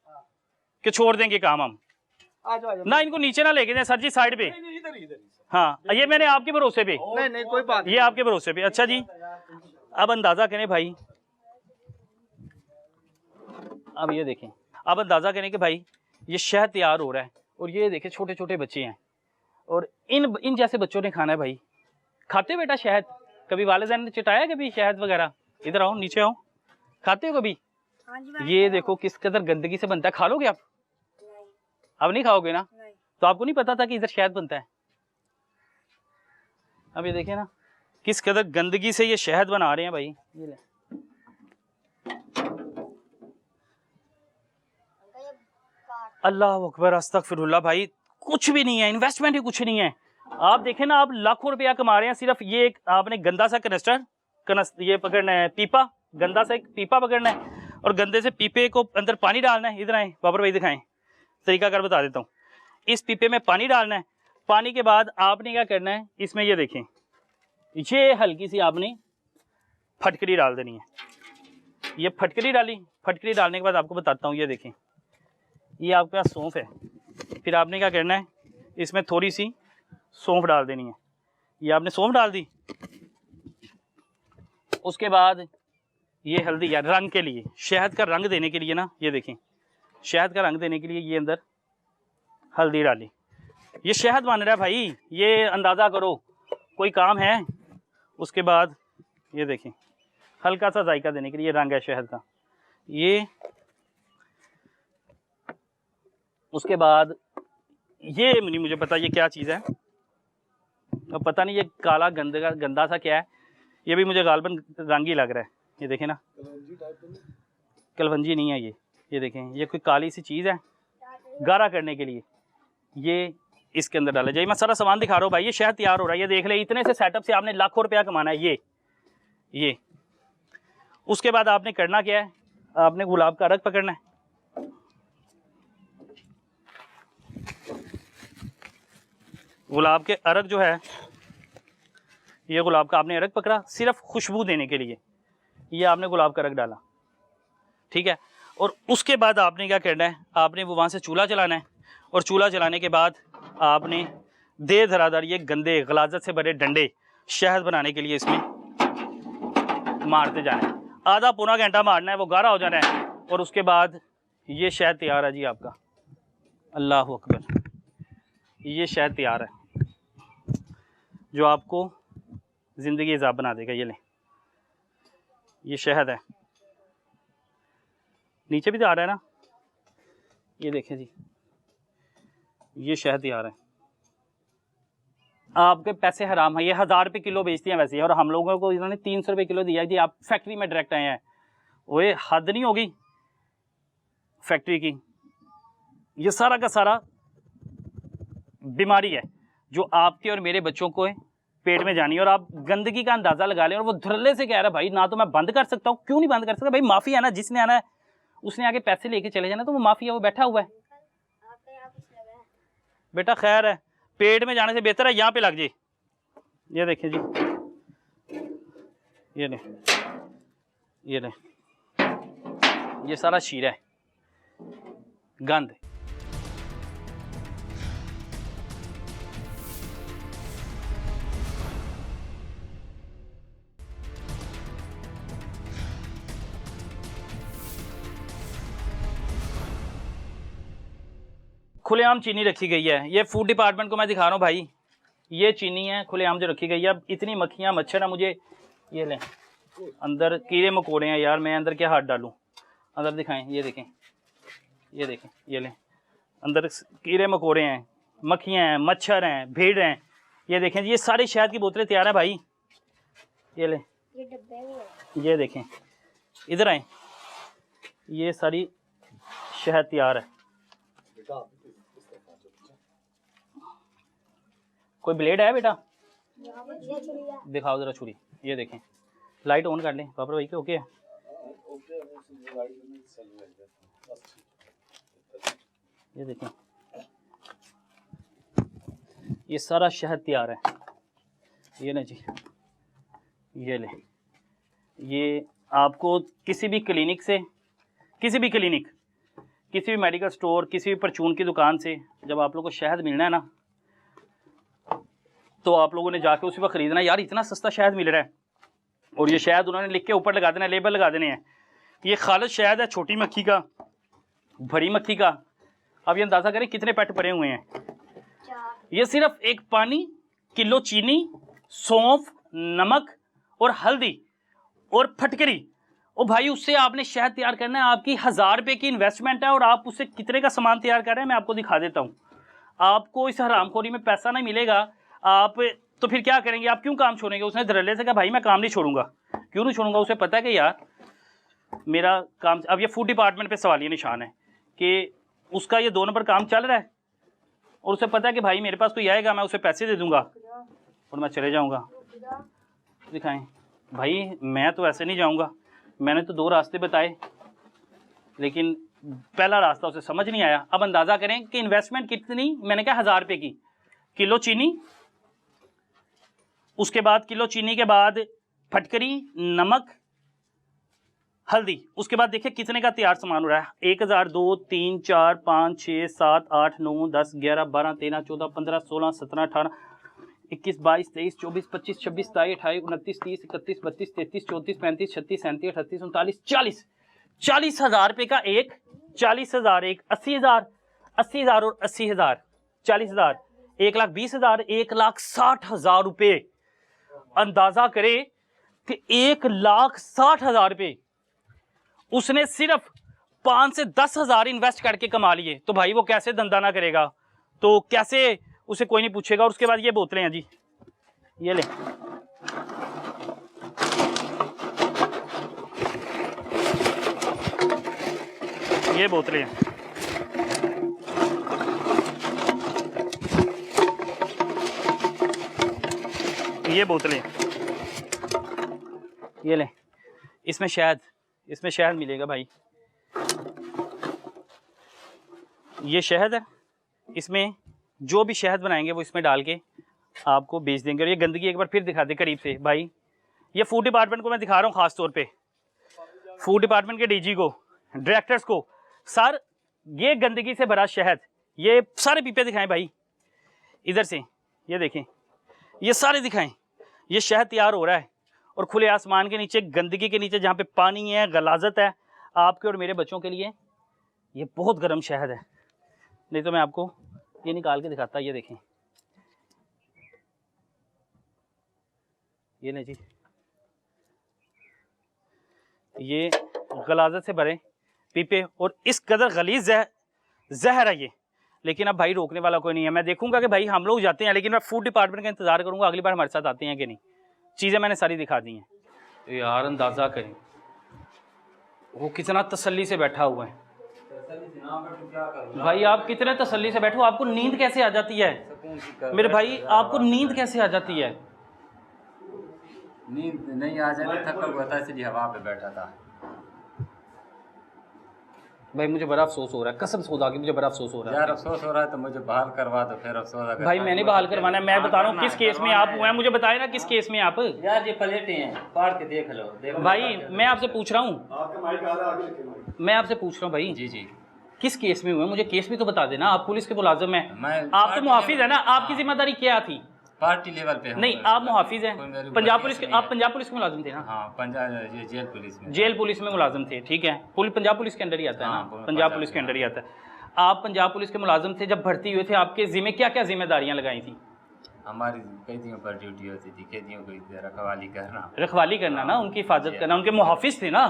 A: कि छोड़ देंगे काम हम।
C: आ जाओ, आ जाओ।
A: ना इनको नीचे ना लेके जाए सर जी, साइड पे।
G: इधर इधर
A: हाँ ये मैंने आपके भरोसे पे,
C: नहीं नहीं कोई बात
A: ये आपके भरोसे पे। अच्छा जी, अब अंदाजा करें भाई, अब ये देखें, अब अंदाजा करें कि भाई ये शहद तैयार हो रहा है, और ये देखें छोटे छोटे बच्चे हैं, और इन जैसे बच्चों ने खाना है भाई। खाते हो बेटा शहद? कभी वालिदैन ने चिटाया कभी शहद वगैरह? इधर आओ, नीचे आओ, खाते हो कभी? ये देखो किस कदर गंदगी से बनता है, खा लोगे आप? अब नहीं खाओगे ना? तो आपको नहीं पता था कि इधर शहद बनता है? अब ये देखिए ना किस कदर गंदगी से ये शहद बना रहे हैं भाई। ये ले। अल्लाह अकबर, अस्तगफिरुल्लाह भाई, कुछ भी नहीं है, इन्वेस्टमेंट ही कुछ नहीं है। आप देखें ना, आप लाखों रुपया कमा रहे हैं, सिर्फ ये एक आपने गंदा सा कनस्टर ये पकड़ना है, पीपा, गंदा सा एक पीपा पकड़ना है, और गंदे से पीपे को अंदर पानी डालना है। इधर आए बाबर भाई, दिखाएं, तरीका कर बता देता हूँ। इस पीपे में पानी डालना है, पानी के बाद आपने क्या करना है, इसमें ये देखें, ये हल्की सी आपने फटकरी डाल देनी है। ये फटकरी डाली, फटकरी डालने के बाद आपको बताता हूँ, ये देखें, ये आपके पास सौंफ है, फिर आपने क्या करना है, इसमें थोड़ी सी सौंफ डाल देनी है। ये आपने सौंफ डाल दी, उसके बाद ये हल्दी या रंग के लिए, शहद का रंग देने के लिए ना, ये देखें, शहद का रंग देने के लिए ये अंदर हल्दी डाली। ये शहद बन रहा है भाई, ये अंदाज़ा करो कोई काम है। उसके बाद ये देखें, हल्का सा जायका देने के लिए, ये रंग है शहद का। ये उसके बाद ये नहीं मुझे पता ये क्या चीज़ है, अब पता नहीं ये काला गंदा सा क्या है, ये भी मुझे गालबन रंग ही लग रहा है। ये देखें ना, कलवंजी नहीं है ये देखें, ये कोई काली सी चीज़ है गाढ़ा करने के लिए, ये इसके अंदर डाला जाए। मैं सारा सामान दिखा रहा हूँ भाई, ये शहद तैयार हो रहा है, ये देख ले, इतने से सेटअप से आपने लाखों रुपया कमाना है। ये उसके बाद आपने करना क्या है, आपने गुलाब का अर्क पकड़ना है, गुलाब के अर्क जो है ये गुलाब का आपने अरक पकड़ा सिर्फ खुशबू देने के लिए, ये आपने गुलाब का अरक डाला, ठीक है। और उसके बाद आपने क्या करना है, आपने वो वहाँ से चूल्हा चलाना है, और चूल्हा चलाने के बाद आपने दे धराधर ये गंदे गलाजत से भरे डंडे शहद बनाने के लिए इसमें मारते जाना है। आधा पौना घंटा मारना है, वो गाढ़ा हो जाना है, और उसके बाद ये शहद तैयार है जी आपका। अल्लाह अकबर, ये शहद तैयार है जो आपको ज़िंदगी इज़ाब बना देगा। ये लें, ये शहद है, नीचे भी तो आ रहा है ना, ये देखें जी, ये शहद तैयार है। आपके पैसे हराम है, ये 1000 रुपये किलो बेचती हैं वैसे, और हम लोगों को इन्होंने 300 रुपये किलो दिया जी। आप फैक्ट्री में डायरेक्ट आए हैं, वो ये हद नहीं होगी फैक्ट्री की। ये सारा का सारा बीमारी है जो आपके और मेरे बच्चों को पेट में जानी है, और आप गंदगी का अंदाज़ा लगा लें। और वो धुरल्ले से कह रहा है भाई ना तो मैं बंद कर सकता हूँ, क्यों नहीं बंद कर सकता भाई, माफ़ी है ना, जिसने आना है उसने आके पैसे लेके चले जाना, तो वो माफ़ी है, वो बैठा हुआ है। बेटा खैर है, पेट में जाने से बेहतर है यहाँ पे लग जाए। ये देखिए जी, ये ले, ये ले, ये सारा शीरा है, गंद। खुलेआम चीनी रखी गई है, ये फूड डिपार्टमेंट को मैं दिखा रहा हूँ भाई, ये चीनी है खुलेआम जो रखी गई है। अब इतनी मक्खियाँ मच्छर है, मुझे ये लें, अंदर कीड़े मकोड़े हैं यार, मैं अंदर क्या हाथ डालूँ, अंदर दिखाएं, ये देखें, ये देखें, ये लें, अंदर कीड़े मकोड़े हैं, मक्खियाँ हैं, मच्छर हैं, भीड़ हैं। ये देखें ये सारी शहद की बोतलें तैयार हैं भाई, ये लें, ये देखें, इधर आए, ये सारी शहद तैयार है। कोई ब्लेड है बेटा, दिखाओ जरा छुरी, ये देखें, लाइट ऑन कर लें पापा भाई के, ओके है। ये देखें, ये सारा शहद तैयार है, ये लें जी, ये लें। ये आपको किसी भी क्लिनिक से, किसी भी क्लिनिक, किसी भी मेडिकल स्टोर, किसी भी परचून की दुकान से जब आप लोगों को शहद मिलना है ना, तो आप लोगों ने जाके उसी वक्त ख़रीदना। यार इतना सस्ता शहद मिल रहा है, और ये शहद उन्होंने लिख के ऊपर लगा देना, लेबल लगा देने हैं। ये खालिद शहद है छोटी मक्खी का, भरी मक्खी का। अब ये अंदाज़ा करें कितने पेट भरे हुए हैं। ये सिर्फ एक पानी, किलो चीनी, सौंफ, नमक और हल्दी और फटकरी, और भाई उससे आपने शहद तैयार करना है। आपकी 1000 रुपये की इन्वेस्टमेंट है, और आप उससे कितने का सामान तैयार कर रहे हैं मैं आपको दिखा देता हूँ। आपको इस हरामखोरी में पैसा नहीं मिलेगा, आप तो फिर क्या करेंगे, आप क्यों काम छोड़ेंगे। उसने धड़ल्ले से कहा भाई मैं काम नहीं छोड़ूंगा, क्यों नहीं छोड़ूंगा, उसे पता है कि यार मेरा काम। अब ये फूड डिपार्टमेंट पे सवालिया निशान है कि उसका ये 2 नंबर काम चल रहा है, और उसे पता है कि भाई मेरे पास कोई आएगा, मैं उसे पैसे दे दूंगा और मैं चले जाऊंगा। दिखाएं भाई, मैं तो ऐसे नहीं जाऊंगा, मैंने तो 2 रास्ते बताए, लेकिन पहला रास्ता उसे समझ नहीं आया। अब अंदाज़ा करें कि इन्वेस्टमेंट कितनी, मैंने कहा 1000 रुपये की, किलो चीनी, उसके बाद किलो चीनी के बाद फटकरी, नमक, हल्दी, उसके बाद देखिए कितने का तैयार सामान हो रहा है। 1000, 2, 3, 4, 5, 6, 7, 8, 9, 10, 11, 12, 13, 14, 15, 16, 17, 18, 21, 22, 23, 24, 25, 26, 27, 28, 29, 30, 31, 32, 33, 34, 35, 36, 37, 38, 39, 40, 40,000 रुपये का एक, 40,000 एक, 80,000, 80,000 और 80,000, 40,000, 1,20,000, 1,60,000 रुपये। अंदाजा करें कि 1,60,000 रुपये उसने सिर्फ 5 से 10,000 इन्वेस्ट करके कमा लिए, तो भाई वो कैसे धंधा ना करेगा, तो कैसे उसे कोई नहीं पूछेगा। और उसके बाद ये बोतलें हैं जी, ये ले, ये बोतलें हैं, ये बोतलें, ये ले, इसमें शहद, इसमें शहद मिलेगा भाई, ये शहद है। इसमें जो भी शहद बनाएंगे वो इसमें डाल के आपको बेच देंगे। और ये गंदगी एक बार फिर दिखा दे करीब से भाई, ये फूड डिपार्टमेंट को मैं दिखा रहा हूँ ख़ास तौर पे, फूड डिपार्टमेंट के डीजी को, डायरेक्टर्स को। सर ये गंदगी से भरा शहद, ये सारे पीपे दिखाएं भाई, इधर से ये देखें, ये सारे दिखाएं, ये शहद तैयार हो रहा है और खुले आसमान के नीचे, गंदगी के नीचे, जहाँ पे पानी है, गलाजत है। आपके और मेरे बच्चों के लिए ये बहुत गर्म शहद है। नहीं तो मैं आपको ये निकाल के दिखाता, ये देखें, ये नहीं जी, ये गलाजत से भरे पीपे और इस कदर गलीज जहर है ये। लेकिन अब भाई रोकने वाला कोई नहीं है। मैं देखूंगा कि भाई हम लोग जाते हैं, लेकिन मैं फूड डिपार्टमेंट का इंतजार करूंगा अगली बार हमारे साथ आते हैं कि नहीं। चीज़ें मैंने सारी दिखा दी हैं। तो यार अंदाज़ा करें वो कितना तसल्ली से बैठा हुआ है। भाई आप कितने तसल्ली से बैठो, आपको नींद कैसे आ जाती है मेरे भाई, आपको नींद कैसे आ जाती है?
B: नींद नहीं आ जाती, थका हुआ था इसलिए हवा पे बैठा था।
A: भाई मुझे बड़ा अफसोस हो रहा है, कसम खुदा की मुझे बड़ा अफसोस हो रहा है
B: यार अफसोस हो रहा है तो मुझे बहाल करवा दो, फिर अफसोस अगर
A: भाई। मैंने बहाल करवाना है, मैं बता रहा हूँ किस केस में आप हुए हैं, मुझे बताए ना किस केस में आप।
B: यार ये प्लेटें हैं, फाड़ के देख लो,
A: भाई मैं आपसे पूछ रहा हूँ, मैं आपसे पूछ रहा हूँ भाई,
B: जी जी,
A: किस केस में हुए, मुझे केस भी तो बता देना। आप पुलिस के मुलाजिम हैं,
B: मैं
A: आप तो मुहाफिज है ना, आपकी जिम्मेदारी क्या थी?
B: पार्टी लेवल पे हूं।
A: नहीं आप मुहाफिज हैं, पंजाब पुलिस के, आप पंजाब पुलिस के मुलाजिम थे ना?
B: हाँ पंजाब ये जेल पुलिस में,
A: जेल पुलिस में मुलाजिम थे, ठीक है। पंजाब पुलिस के अंदर ही आता है
B: हाँ,
A: ना, पंजाब पुलिस के अंदर ही आता है। आप पंजाब पुलिस के मुलाजिम थे, जब भर्ती हुए थे आपके जिम्मे क्या क्या जिम्मेदारियां लगाई थी?
B: हमारी कैदियों पर ड्यूटी होती थी, कैदियों को रखवाली करना,
A: रखवाली करना ना, उनकी हिफाजत करना, उनके मुहाफिज थे ना,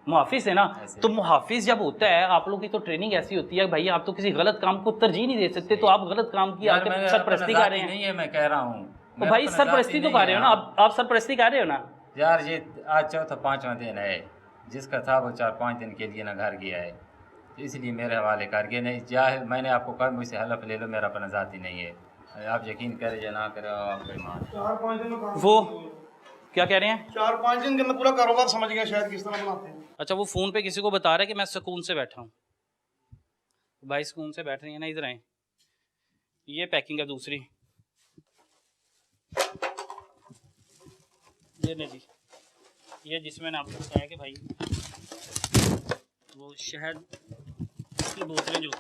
A: मुहाफिज है ना। तो मुहाफिज जब होता है, आप लोगों की तो ट्रेनिंग ऐसी होती है भाई, आप तो किसी गलत काम को तरजीह नहीं दे सकते, तो आप गलत काम की आके सरपरस्ती कर रहे हैं।
B: नहीं है, मैं कह रहा हूँ
A: तो भाई सरपरस्ती तो कर रहे हो ना आप सरपरस्ती कर रहे हो ना
B: यार। ये आज चौथा पांचवां दिन है, जिसका था वो 4-5 दिन के लिए ना घर गया है, तो इसलिए मेरे हवाले कर गए। नहीं चाहे मैंने आपको कहा मुझसे हलफ ले लो, मेरा अपना जाती नहीं है, आप यकीन करें या ना करें आप बेईमान।
C: 4-5 दिन में
A: वो क्या कह रहे हैं?
C: 4-5 दिन के अंदर पूरा कारोबार समझ गया शायद किस तरह बनाते हैं।
A: अच्छा वो फ़ोन पे किसी को बता रहा है कि मैं सुकून से बैठा हूँ। भाई सुकून से बैठ रही है ना, इधर आए, ये पैकिंग है दूसरी, ये नहीं जी, ये जिसमें मैंने आपको बताया कि भाई वो शहद की बोतलें जो,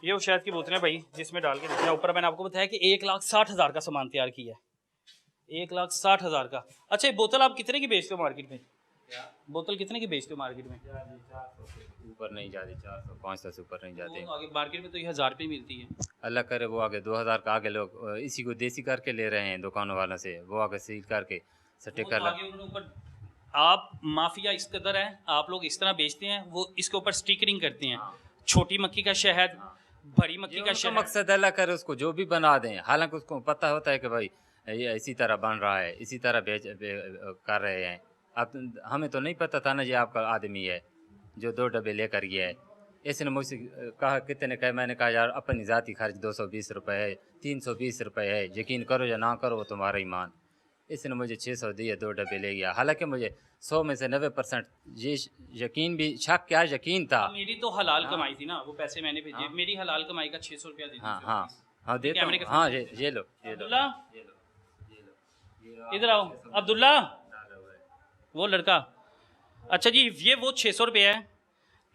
A: ये वो शहद की बोतलें भाई जिसमें डाल के देते हैं। ऊपर मैंने आपको बताया कि 1,60,000 का सामान तैयार किया है, 1,60,000 का। अच्छा ये बोतल आप कितने की बेचते हो मार्केट में? बोतल कितने की बेचते हो मार्केट में?
B: ऊपर नहीं जाती, 400-500 से ऊपर नहीं जाते।
A: आगे मार्केट में तो ये 1000 रुपये मिलती है।
B: अल्लाह करे वो आगे 2000 का, आगे लोग इसी को देसी करके ले रहे हैं दुकानों वालों से, वो आगे सील करके सट्टे कर
A: आगे उन्होंने ऊपर, आप माफिया इस कदर है, आप लोग इस तरह बेचते हैं, वो इसके ऊपर स्टिकरिंग करते हैं, छोटी मक्खी का शहद, बड़ी मक्खी का शहद।
B: मकसद अल्लाह करे उसको जो भी बना दें, हालांकि उसको पता होता है कि भाई ये इसी तरह बन रहा है, इसी तरह कर रहे हैं। अब हमें तो नहीं पता था ना ये आपका आदमी है जो 2 डब्बे लेकर गया है। इसने मुझसे कहा कितने कहे, मैंने कहा यार अपनी ज़ाती खर्च 220 रुपये है, 320 रुपये है, यकीन करो या ना करो वो तुम्हारा ईमान। इसने मुझे 600 दिए, 2 डब्बे ले गया। हालांकि मुझे 100 में से 90% ये यकीन भी, शक क्या यकीन था।
A: मेरी तो हलाल कमाई थी ना, वो पैसे मैंने भेजे, मेरी हलाल कमाई का 600 रुपया दे
B: हाँ हाँ हाँ देता हूँ, हाँ ये लो,
A: अब्दुल्ला इधर आओ, अब्दुल्ला वो लड़का। अच्छा जी ये वो 600 रुपये है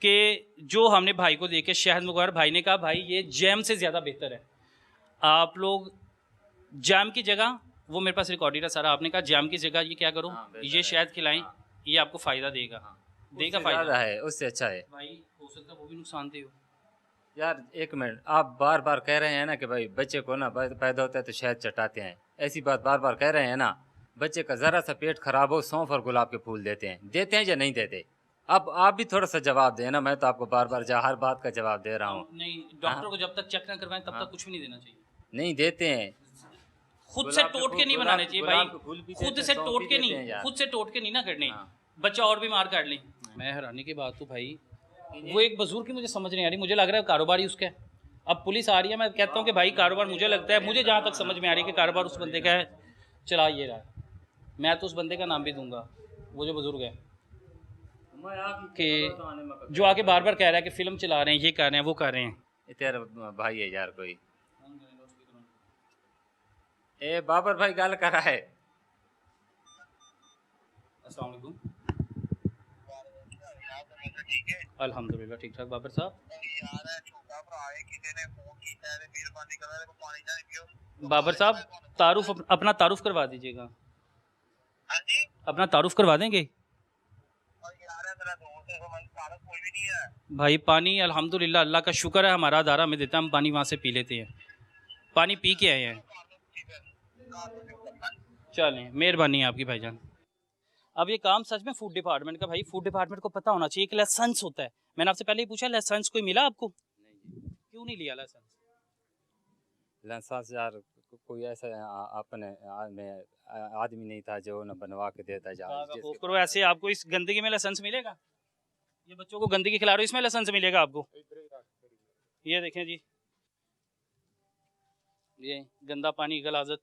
A: कि जो हमने भाई को देके शहद मंगवाया, भाई ने कहा भाई ये जैम से ज़्यादा बेहतर है, आप लोग जैम की जगह, वो मेरे पास रिकॉर्डेड है सारा, आपने कहा जैम की जगह ये क्या करो, ये शहद खिलाएं, ये आपको फ़ायदा देगा, देगा फ़ायदा
B: है, उससे अच्छा है
A: भाई। हो सकता है वो भी नुकसानदेह हो।
B: यार एक मिनट, आप बार बार कह रहे हैं ना कि भाई बच्चे को ना पैदा होता है तो शहद चटाते हैं, ऐसी बात बार बार कह रहे हैं ना। बच्चे का ज़रा सा पेट खराब हो, सौंफ और गुलाब के फूल देते हैं या नहीं देते? अब आप भी थोड़ा सा जवाब दें ना, मैं तो आपको बार बार हर बात का जवाब दे रहा हूँ।
A: नहीं डॉक्टर को जब तक चेक ना करवाएं तब तक कुछ भी नहीं देना चाहिए।
B: नहीं देते हैं,
A: खुद से टोट के नहीं बनाने चाहिए भाई, खुद से टोट के नहीं, खुद से टोट के नहीं ना करने, बच्चा और बीमार कर लें। मैं हैरानी की बात हूँ भाई, वो एक बुजुर्ग की मुझे समझ नहीं आ रही, मुझे लग रहा है कारोबार ही उसका है। अब पुलिस आ रही है, मैं कहता हूँ कि भाई कारोबार, मुझे लगता है, मुझे जहाँ तक समझ में आ रही है कि कारोबार उस बंदे का है, चला ये रहा। मैं तो उस बंदे का नाम भी दूंगा, वो जो बुजुर्ग है कि जो आके बार बार कह रहा है कि फिल्म चला रहे हैं, ये कर रहे हैं, वो कर रहे हैं?
B: तेरा भाई है यार कोई ए बाबर भाई गल करा है।
A: अस्सलाम वालेकुम। अल्हम्दुलिल्लाह ठीक ठाक बाबर साहब। बाबर साहब तारुफ अपना तारुफ करवा दीजिएगा। अपना तारुफ करवा देंगे भाई। पानी अल्हम्दुलिल्लाह अल्लाह का शुक्र है, हमारा अदारा हमें देता है, हम पानी वहाँ से पी लेते हैं, पानी पी के आए हैं। चलें, मेहरबानी है आपकी भाईजान। अब ये काम सच में फूड डिपार्टमेंट का, भाई फूड डिपार्टमेंट को पता होना चाहिए, एक लाइसेंस होता है। मैंने आपसे पहले ही पूछा लाइसेंस कोई मिला आपको? क्यों नहीं लिया लाइसेंस?
B: लाइसेंस यार कोई ऐसा अपने आदमी नहीं था जो न बनवा के देता
A: करो ऐसे आपको इस गंदगी में लाइसेंस मिलेगा? ये बच्चों को गंदगी खिला रहे हो, इसमें लाइसेंस मिलेगा आपको? ये देखें जी, ये गंदा पानी गलाजत।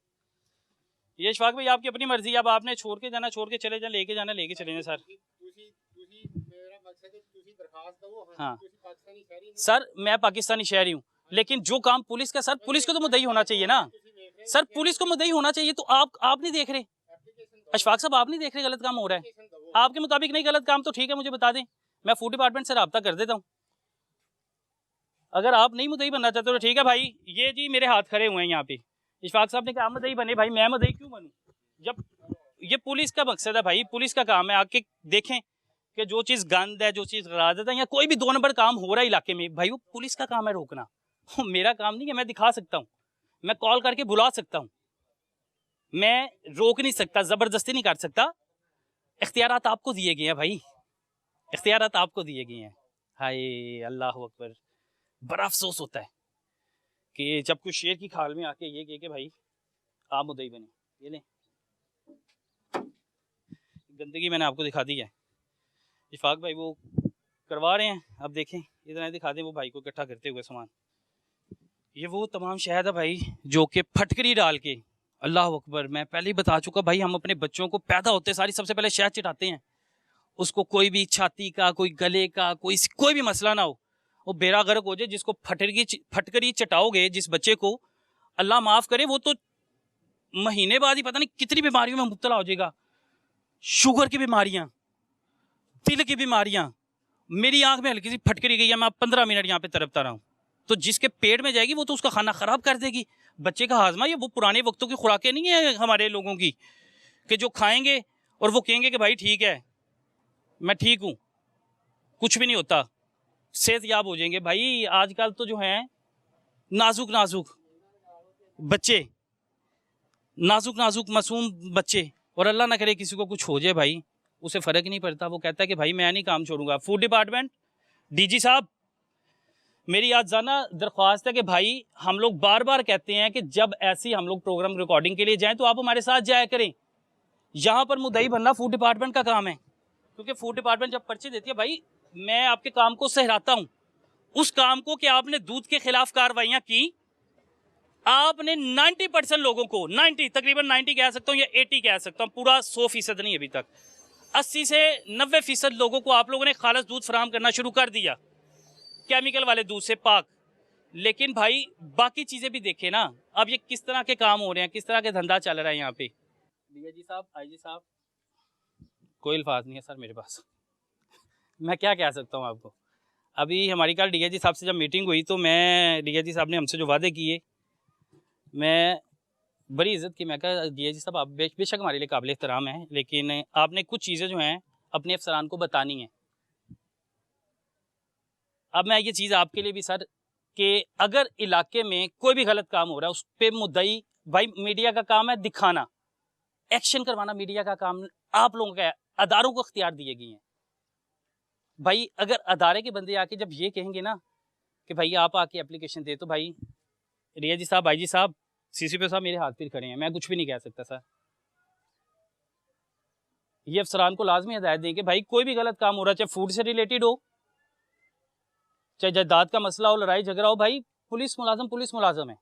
A: ये इशफाक भाई आपकी अपनी मर्जी, अब आपने छोड़ के जाना छोड़ के चले जाए, लेके जाना लेके चले जाए सर। हाँ सर, मैं पाकिस्तानी शहरी हूँ, लेकिन जो काम पुलिस का, सर पुलिस को तो मुद्दई होना चाहिए ना सर, पुलिस को मुद्दई होना चाहिए। तो आप नहीं देख रहे अशफाक साहब, आप नहीं देख रहे गलत काम हो रहा है आपके मुताबिक? नहीं गलत काम तो ठीक है, मुझे बता दें, मैं फूड डिपार्टमेंट से रब्ता कर देता हूँ। अगर आप नहीं मुद्दई बनना चाहते तो ठीक है भाई। ये जी मेरे हाथ खड़े हुए हैं यहाँ पे, इशफाक साहब ने कहा मुद्दई बने, भाई मैं मुद्दई क्यों बनूं? जब ये पुलिस का मकसद है भाई, पुलिस का काम है आके देखें कि जो चीज़ गंद है, जो चीज़ गलाजत है, या कोई भी 2 नंबर काम हो रहा है इलाके में, भाई वो पुलिस का काम है रोकना, मेरा काम नहीं है। मैं दिखा सकता हूँ, मैं कॉल करके बुला सकता हूँ, मैं रोक नहीं सकता, ज़बरदस्ती नहीं कर सकता। इख्तियारात आपको दिए गए हैं भाई, इख्तियारात आपको दिए गए हैं। हाय अल्लाह अकबर, बड़ा अफसोस होता है कि जब कुछ शेर की खाल में आके ये कहे कि भाई आप मुद्दई बने। ये लें गंदगी मैंने आपको दिखा दी है। इशफाक भाई वो करवा रहे हैं, अब देखें इतना दिखा दें वो भाई को इकट्ठा करते हुए सामान। ये वो तमाम शहद है भाई जो कि फटकरी डाल के, अल्लाह अकबर, मैं पहले ही बता चुका भाई, हम अपने बच्चों को पैदा होते सारी सबसे पहले शहद चिटाते हैं, उसको कोई भी छाती का, कोई गले का, कोई भी मसला ना हो, वो बेड़ा गर्क हो जाए। जिसको फटकरी चटाओगे जिस बच्चे को, अल्लाह माफ़ करे, वो तो महीने बाद ही पता नहीं कितनी बीमारियों में मुब्तला हो जाएगा। शुगर की बीमारियाँ, दिल की बीमारियाँ। मेरी आंख में हल्की सी फटकरी गई है, मैं 15 मिनट यहाँ पे तड़पता रहा हूँ, तो जिसके पेट में जाएगी वो तो उसका खाना ख़राब कर देगी। बच्चे का हाजमा, ये वो पुराने वक्तों की खुराकें नहीं है हमारे लोगों की कि जो खाएंगे और वो कहेंगे कि भाई ठीक है मैं ठीक हूँ, कुछ भी नहीं होता, सेहत याब हो जाएंगे। भाई आजकल तो जो हैं नाजुक नाजुक बच्चे, नाजुक नाजुक मासूम बच्चे, और अल्लाह ना करे किसी को कुछ हो जाए भाई, उसे फ़र्क नहीं पड़ता, वो कहता है कि भाई मैं नहीं काम छोड़ूंगा। फूड डिपार्टमेंट डीजी साहब, मेरी आज जाना दरख्वास्त है कि भाई हम लोग बार बार कहते हैं कि जब ऐसी हम लोग प्रोग्राम रिकॉर्डिंग के लिए जाएं तो आप हमारे साथ जाया करें। यहाँ पर मुद्दई बनना फूड डिपार्टमेंट का काम है, क्योंकि फूड डिपार्टमेंट जब पर्ची देती है, भाई मैं आपके काम को सहराता हूँ, उस काम को कि आपने दूध के खिलाफ कार्रवाइयाँ की, आपने 90% लोगों को, 90 तकरीबन 90 कह सकता हूँ या 80 कह सकता हूँ, पूरा 100% नहीं अभी तक, 80 से 90% लोगों को आप लोगों ने खालिस दूध फराहम करना शुरू कर दिया, केमिकल वाले दूध से पाक। लेकिन भाई बाकी चीज़ें भी देखें ना, अब ये किस तरह के काम हो रहे हैं, किस तरह के धंधा चल रहा है यहाँ पे। डीआईजी साहब, आईजी साहब, कोई अल्फाज नहीं है सर मेरे पास, मैं क्या कह सकता हूँ आपको। अभी हमारी कल डीआईजी साहब से जब मीटिंग हुई तो मैं, डीआईजी साहब ने हमसे जो वादे किए, मैं बड़ी इज़्ज़त की, मैं कहा डीआईजी साहब आप बेशक हमारे लिए काबिल एहतराम हैं, लेकिन आपने कुछ चीज़ें जो हैं अपने अफसरान को बतानी हैं। अब मैं ये चीज़ आपके लिए भी सर, कि अगर इलाके में कोई भी गलत काम हो रहा है उस पर मुद्दई, भाई मीडिया का काम है दिखाना, एक्शन करवाना मीडिया का काम आप लोगों का है, अदारों को अख्तियार दिए गए हैं। भाई अगर अदारे के बंदे आके जब ये कहेंगे ना कि भाई आप आके एप्लीकेशन दे, तो भाई डीआईजी साहब, आईजी साहब, सीसीपी साहब मेरे हाथ फिर खड़े हैं, मैं कुछ भी नहीं कह सकता सर। ये अफसरान को लाजमी हिदायत दें कि भाई कोई भी गलत काम हो रहा है, चाहे फूड से रिलेटेड हो, चाहे जायदाद का मसला हो, लड़ाई झगड़ा हो, भाई पुलिस मुलाजम है,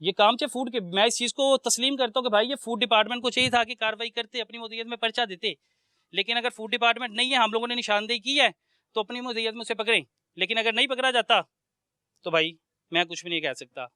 A: ये काम चाहे फूड के। मैं इस चीज़ को तस्लीम करता हूँ कि भाई ये फूड डिपार्टमेंट को चाहिए था कि कार्रवाई करते, अपनी मुद्दत में पर्चा देते, लेकिन अगर फूड डिपार्टमेंट नहीं है, हम लोगों ने निशानदेही की है, तो अपनी मुद्दत में उसे पकड़ें। लेकिन अगर नहीं पकड़ा जाता तो भाई मैं कुछ भी नहीं कह सकता।